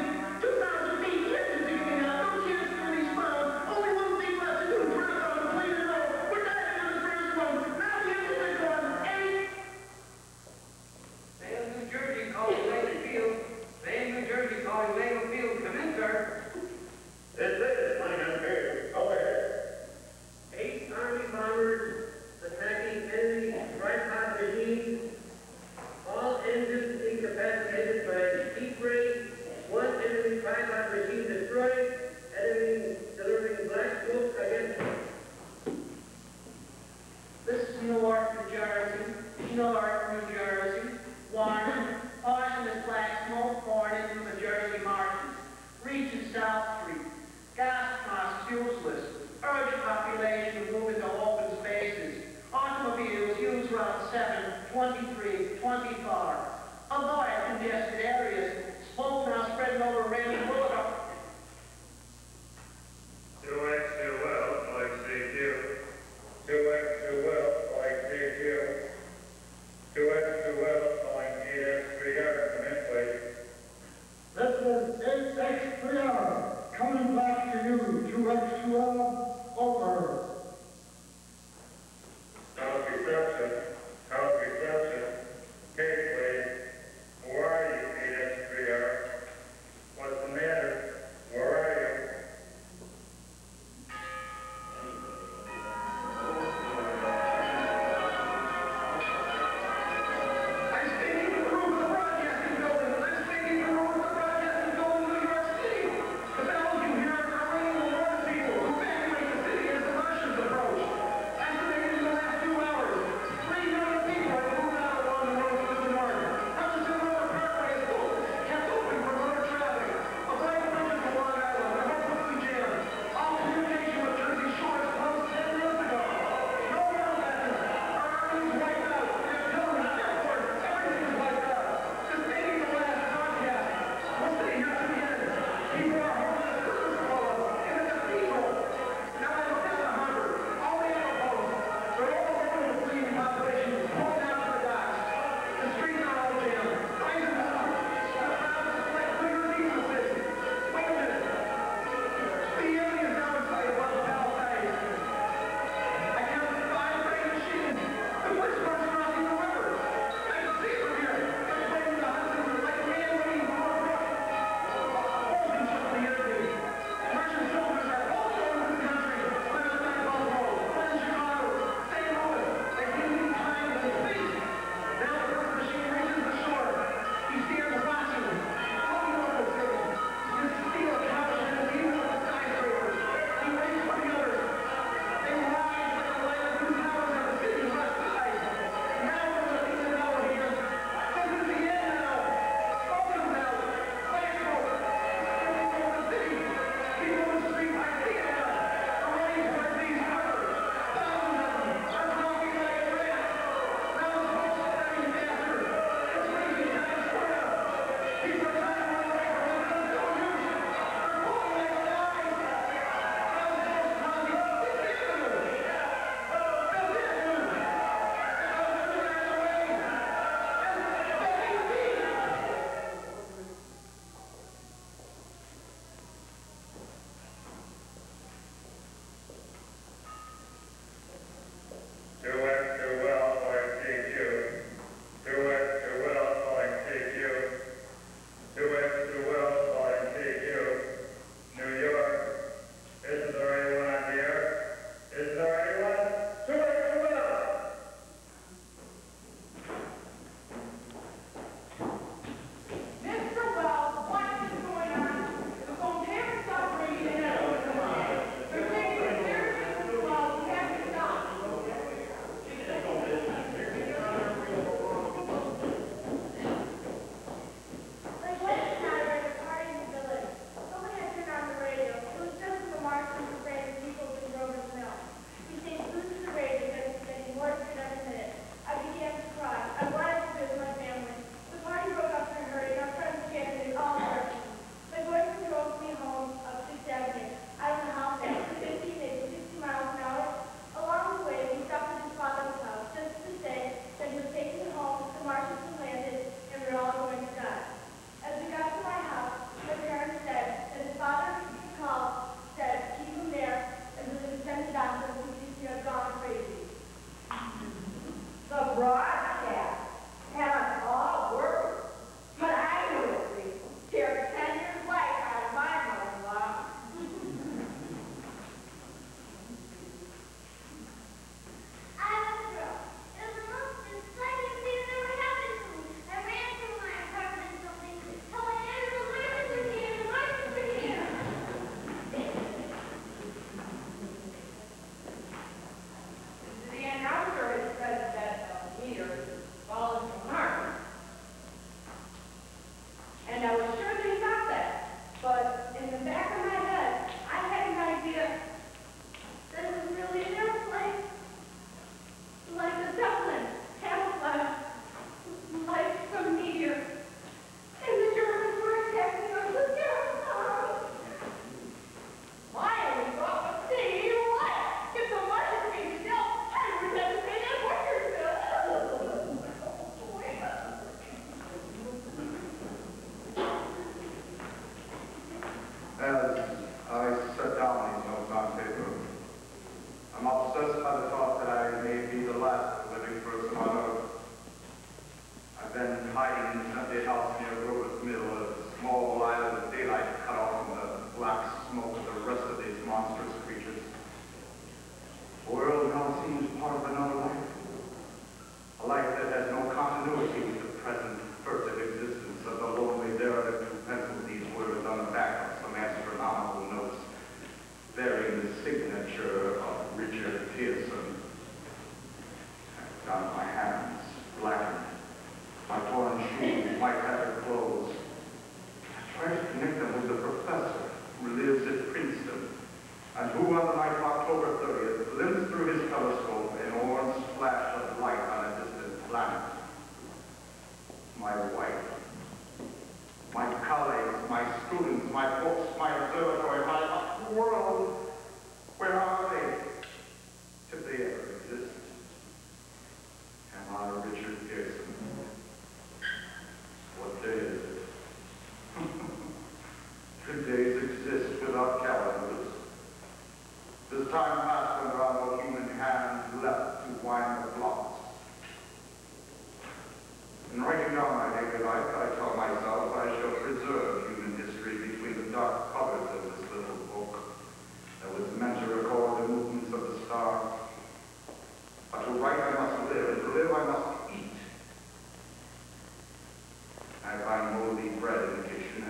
civilization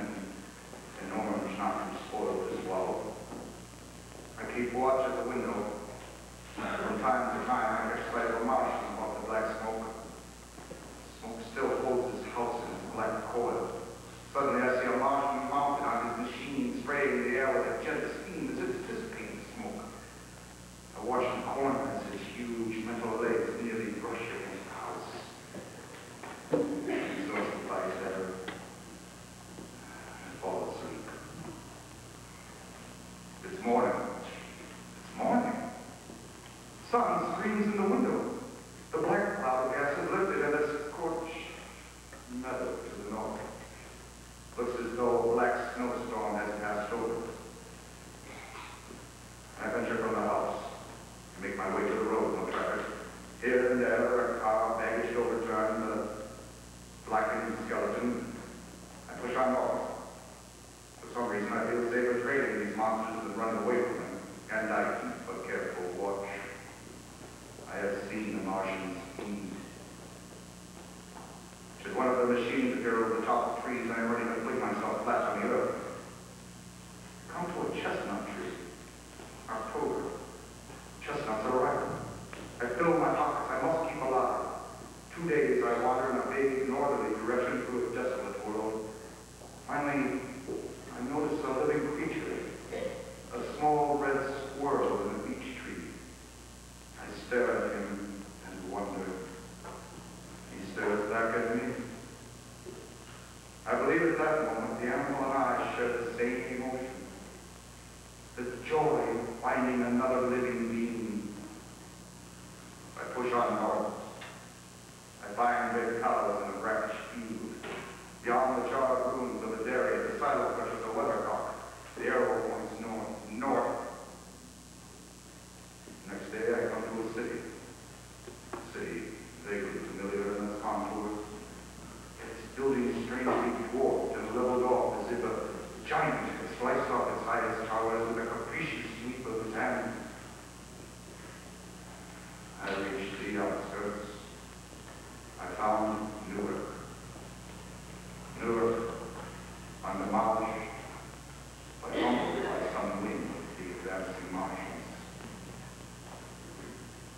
and an orange not too spoiled as well. I keep watch at the window. From time to time, I catch sight of a Martian above the black smoke. Smoke still holds his house in its black coil. Suddenly, I see a Martian mounted on his machine, spraying the air with a jet of steam as if to dissipate the smoke. I watch the corner as his huge metal legs nearly brush against the house. He exhausted by his effort. I fall asleep. It's morning. It's morning. Sun streams in the window. The black cloud gas has lifted and has scorched meadow to the north. Looks as though a black snowstorm has passed over. I venture from the house. I make my way to the road, no traffic. Here and there, a car, baggage overturned, a blackened skeleton. I push on north. For some reason, I feel safer trading these monsters than running away from them, and I keep a careful watch. I have seen the Martians eat. Should one of the machines appear over the top of trees, I am ready to fling myself flat on the earth. Come to a chestnut tree. October. Chestnuts are ripe. I fill my pockets. I must keep alive. 2 days I wander in a vague northerly direction through a desolate world. Finally, I notice a living creature. A small red squirrel in a beech tree. I stare at him and wonder. He stares back at me. I believe at that moment the animal and I share the same emotion. The joy of finding another living being. I push on north. I find red cows in a brackish field. Beyond the charred ruins of a dairy, at the silo crushes a weathercock. The arrow points north, north. Next day I come to a city. A city vaguely familiar in its contours. Its buildings strangely dwarfed and leveled off as if a giant had sliced off its highest towers with a capricious sweep of his hand. I reached the outskirts. I found Newark. Newark, undemolished, but humbled by some wind of the advancing Martians.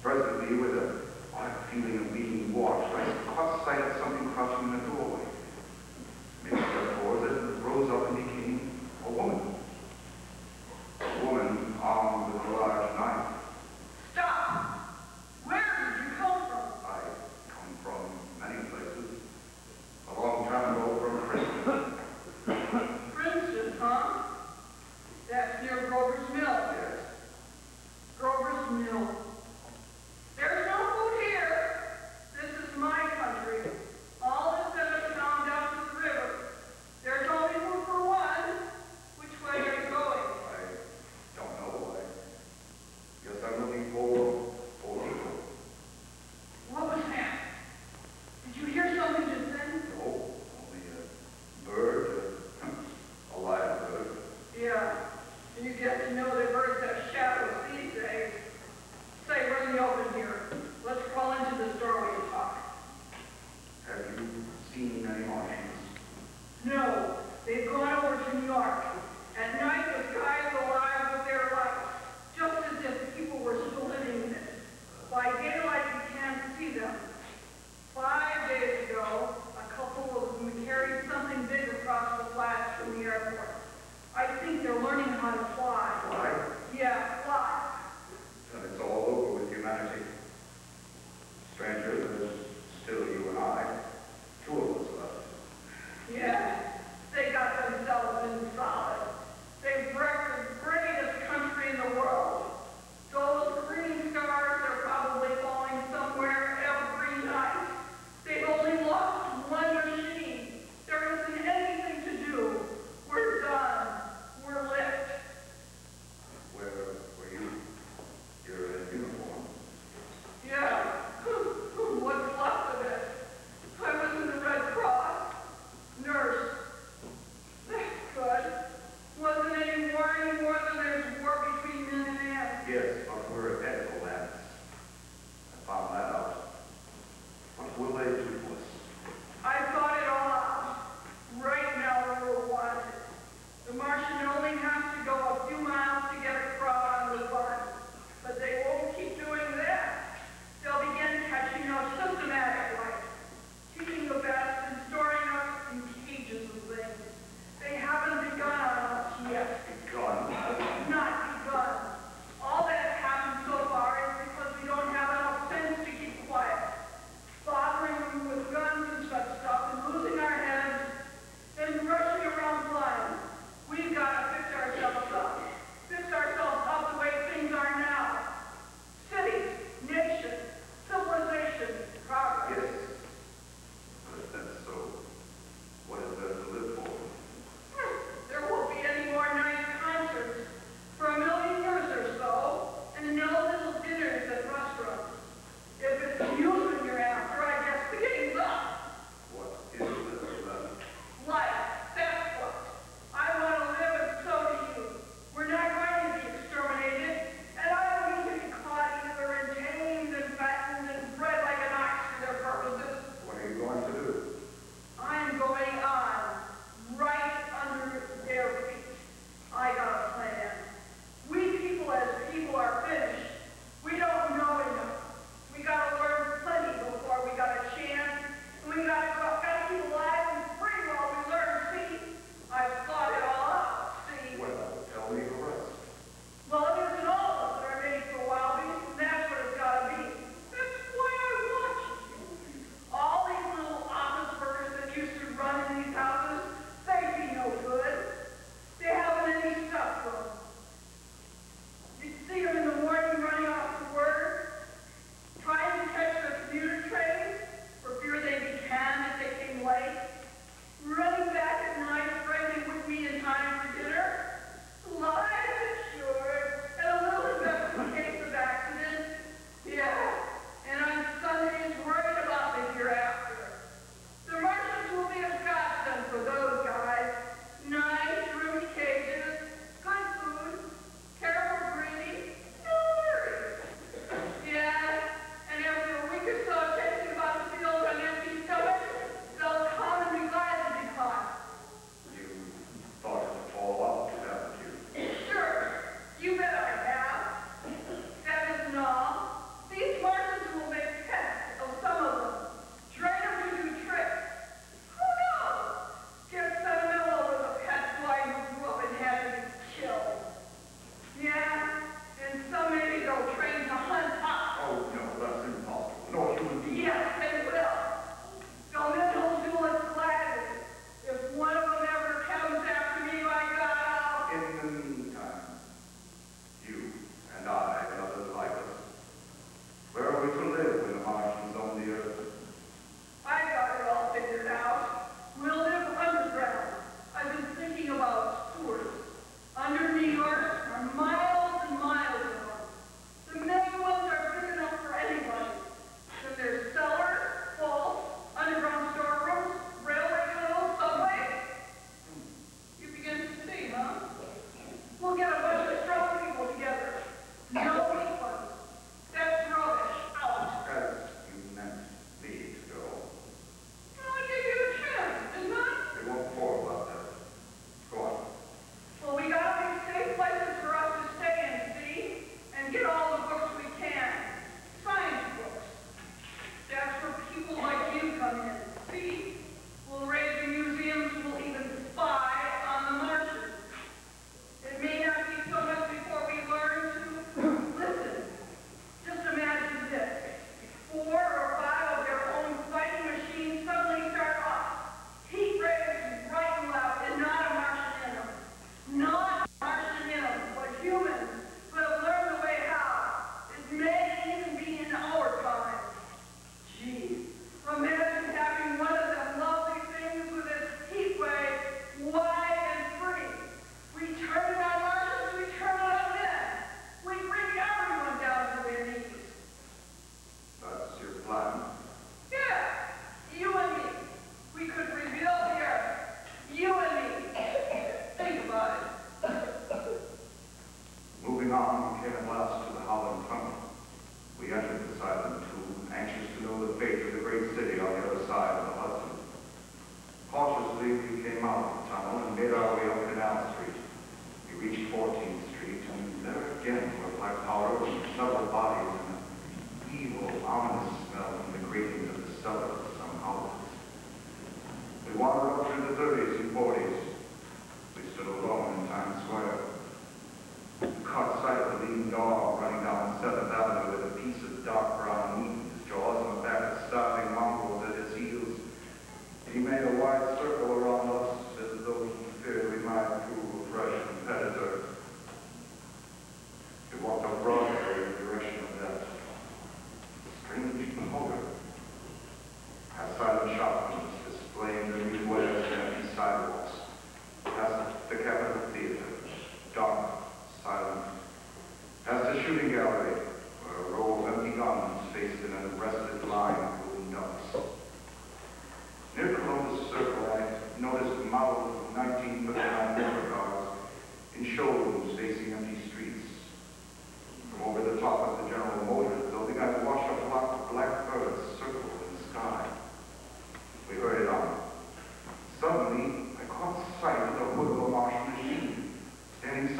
Presently, with a odd feeling of being watched, I caught sight of something crouching in the doorway. Made a step forward, it rose up and became a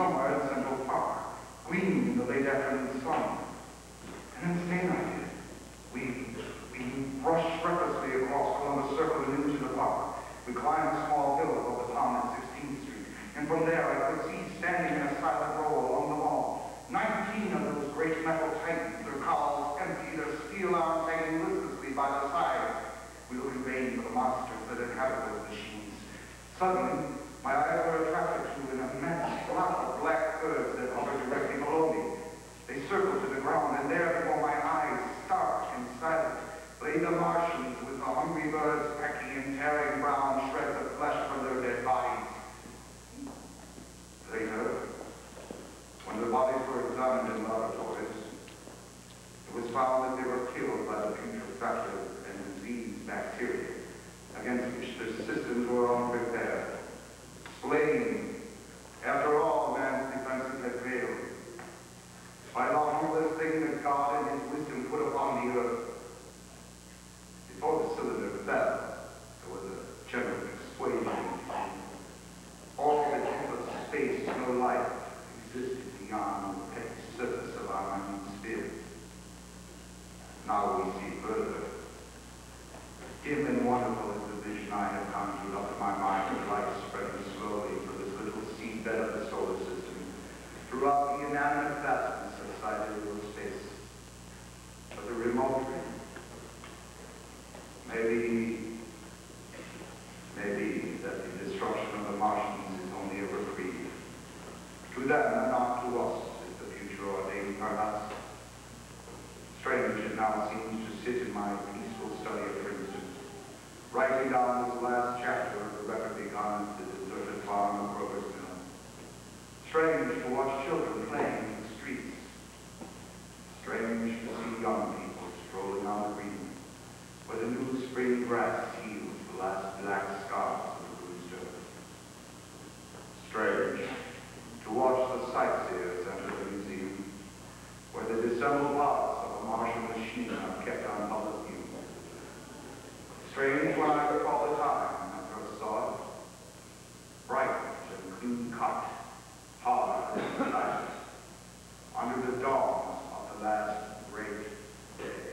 somewhere in Central Park, gleaming in the late afternoon sun. And then stay right here. We rushed recklessly across Columbus Circle and into the park. We climbed a small hill above the town at 16th Street, and from there I could see standing in a silent row along the wall 19 of those great metal titans, their collars empty, their steel arms hanging listlessly by their sides. We looked in vain for the monsters that inhabit those machines. Suddenly, my eyes were attracted to an immense flock of black birds that hovered directly below me. They circled to the ground, and there before my eyes, stark and silent, lay the Martians with the hungry birds pecking and tearing brown shreds of flesh from their dead bodies. Later, when the bodies were examined in laboratories, it was found that they were killed by the putrefaction and disease bacteria against which their systems were unprepared. Slain, after all man's defenses had failed, by the humblest thing that God in his wisdom put upon the earth. Before the cylinder fell, there was a general explosion. All the endless space, no life, existed beyond the petty surface of our minute sphere. Now we see further. Dim and wonderful is the vision I have conjured up in my mind of life spreading slowly through this little seedbed of the solar system, throughout the inanimate vastness of sidereal space. But the remote ring, maybe that the destruction of the Martians is only a reprieve. To them and not to us is the future ordained perhaps. Strange it now seems to sit in my peaceful study of Princeton, writing down this last chapter of the record begun at the deserted farm of Grover's Mill. Strange to watch children playing in the streets. Strange to see young people strolling on the green, where the new spring grass heals the last black scars of the bruised earth. Strange to watch the sightseers enter the museum, where the disassembled parts of a Martian machine are kept on public view. Strange when I recall the time I first saw it, bright and clean cut, hard and silent, under the dawn of the last great day.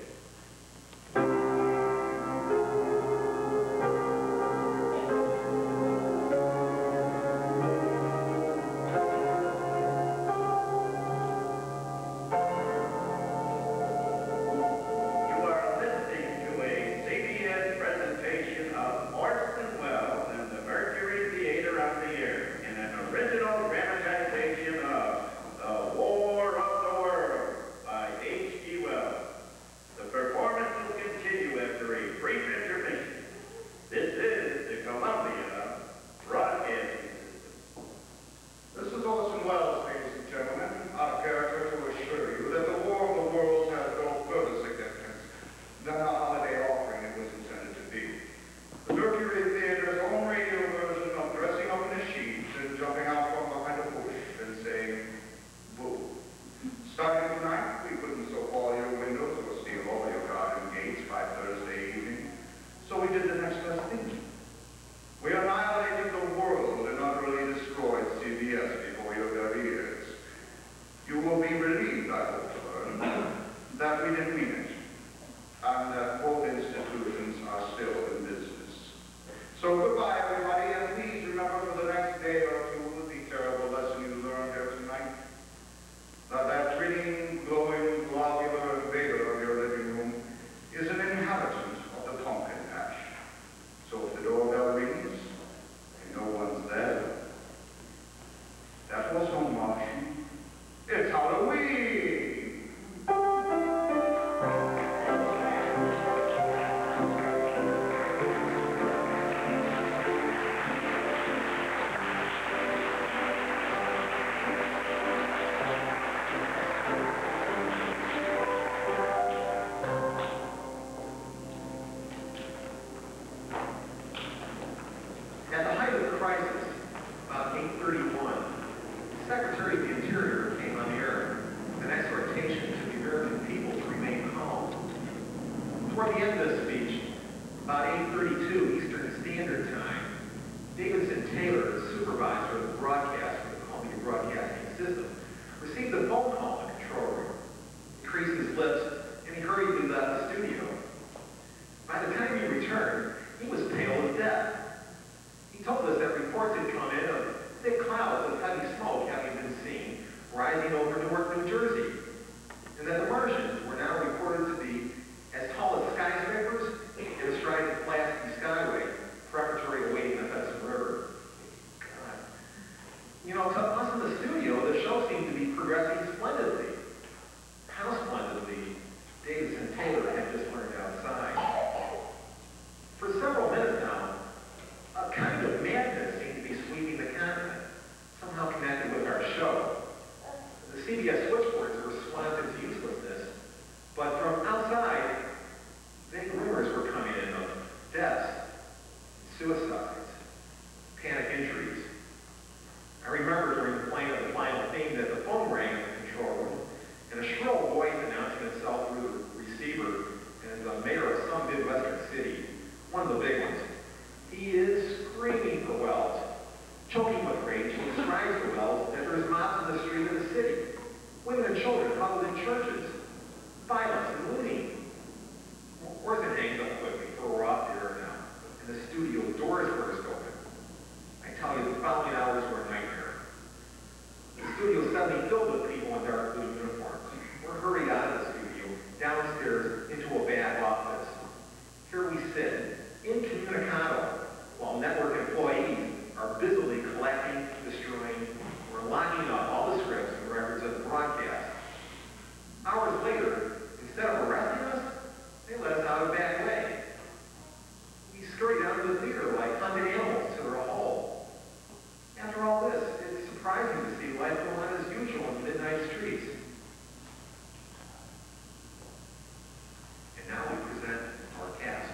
You know, to us in the studio, the show seemed to be progressing splendidly. How splendidly Davis and Taylor had just learned outside. For several minutes now, a kind of madness seemed to be sweeping the continent, somehow connected with our show. The CBS switchboards were swamped into uselessness, but from outside, vague rumors were coming in of deaths, suicides, panic injuries. I remember during the playing of the final theme that the phone rang in the control room, and a shrill voice announcing itself through the receiver as the mayor of some Midwestern city, one of the big ones. He is screaming for Wells, choking with rage. He describes to Wells that there's mobs in the street of the city, women and children huddled in churches, violence and looting. Orson hangs up quickly, for we're off the air now, and the studio doors burst open. I tell you, the following hours were a nightmare. The studio suddenly filled with people in dark blue uniforms. We're hurried out of the studio, downstairs, into a back office. Here we sit, incommunicado, while network employees are busily collecting, destroying, or locking up all the scripts and records of the broadcast. Hours later, instead of arresting us, they let us out a back way. We scurried out of the theater like hunted animals to their hole. After all this, it's surprising to see life go on as usual in the midnight streets. And now we present our cast.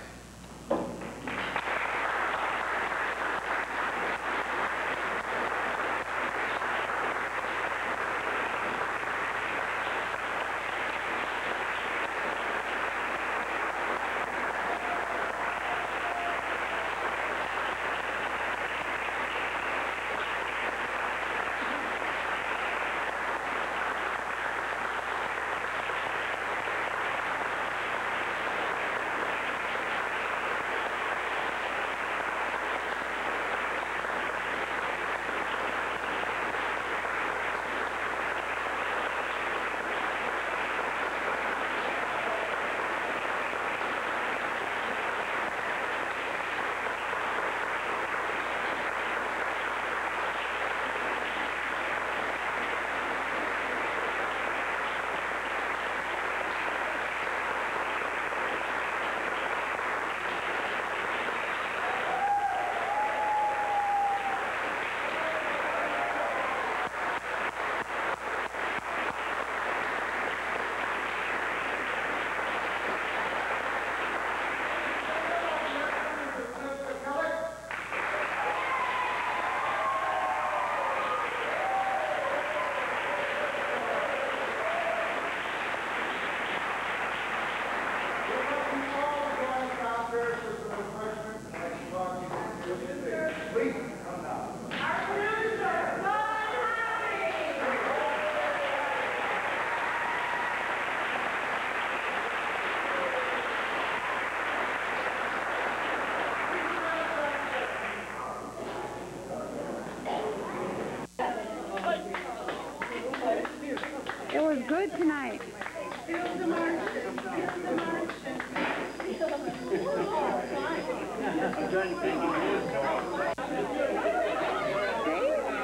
It was good tonight.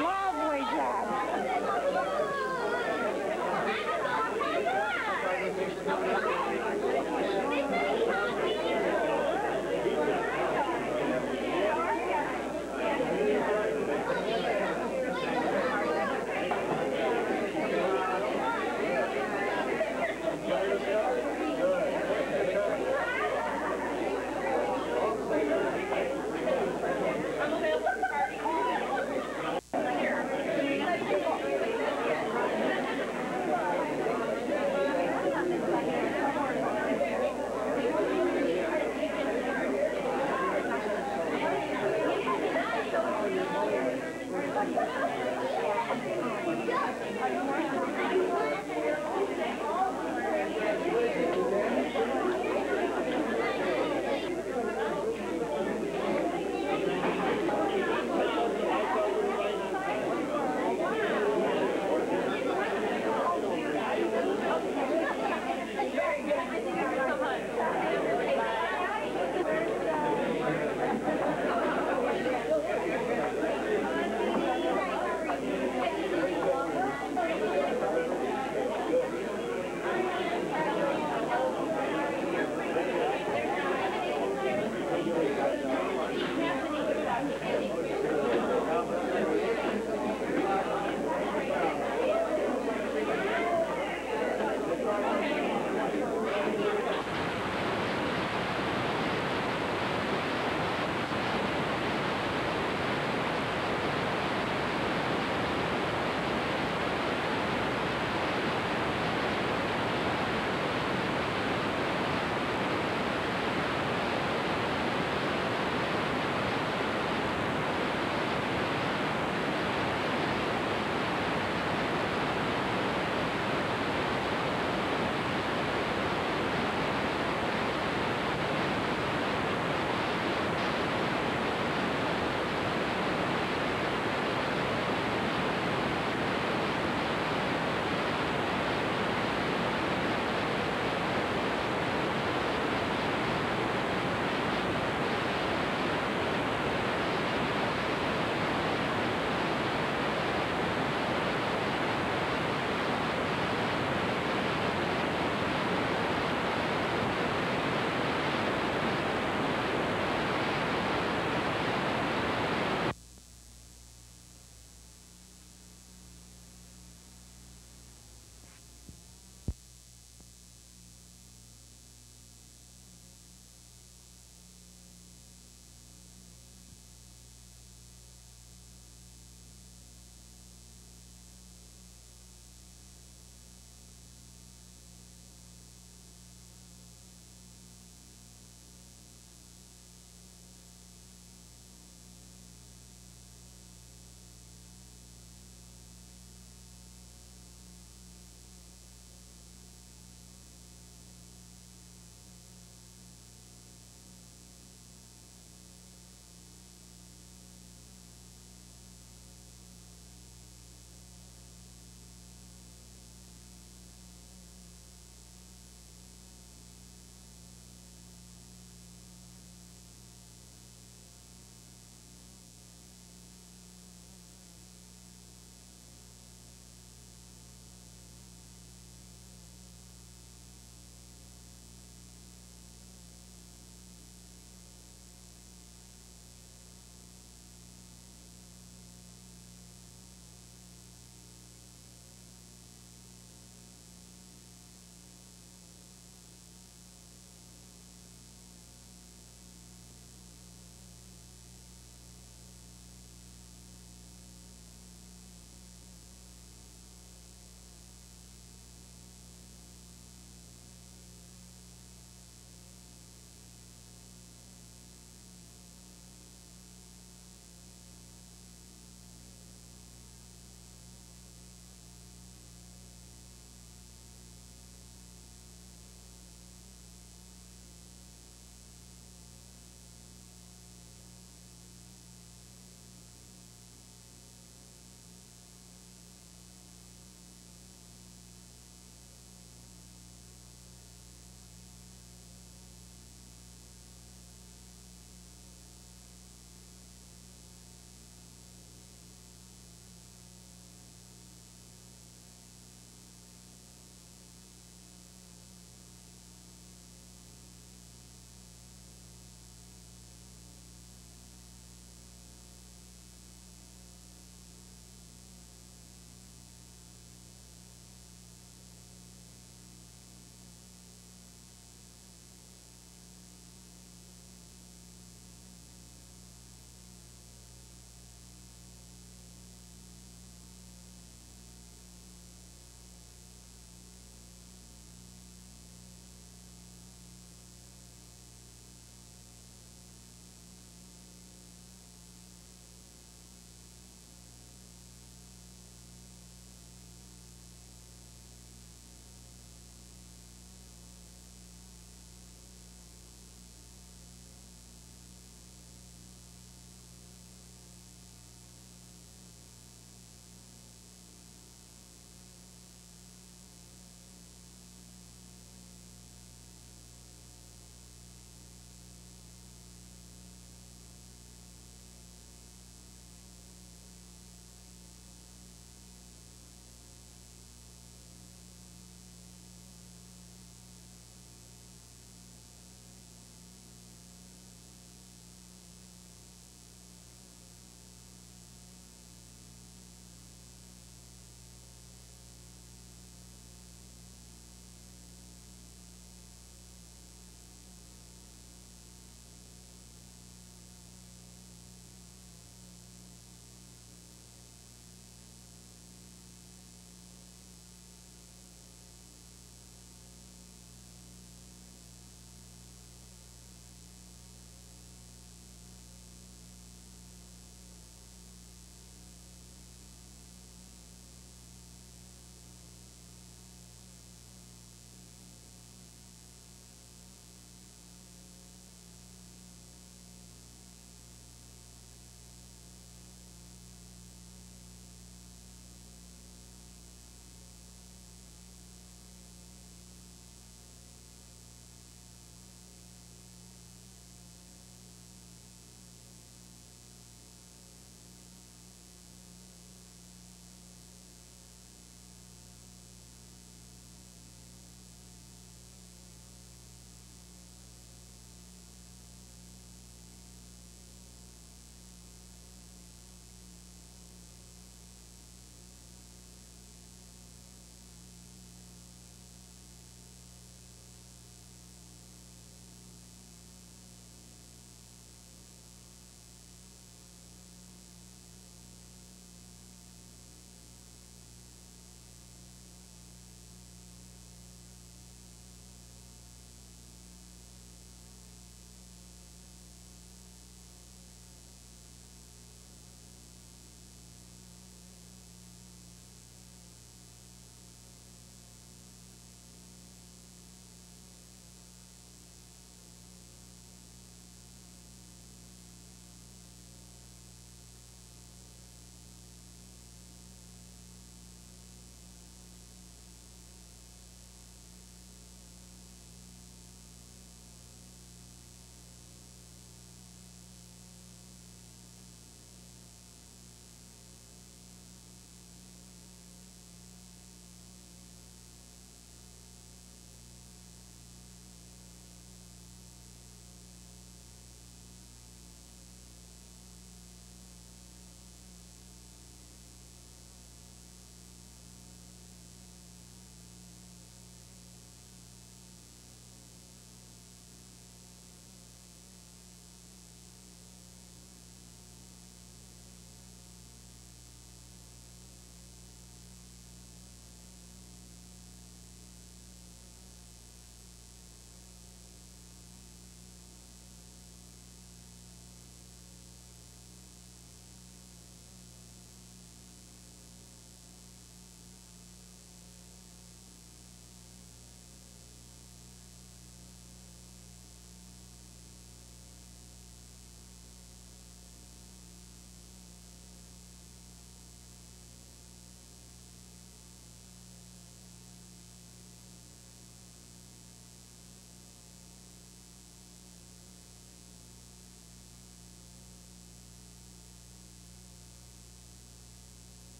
Lovely job. Thank you.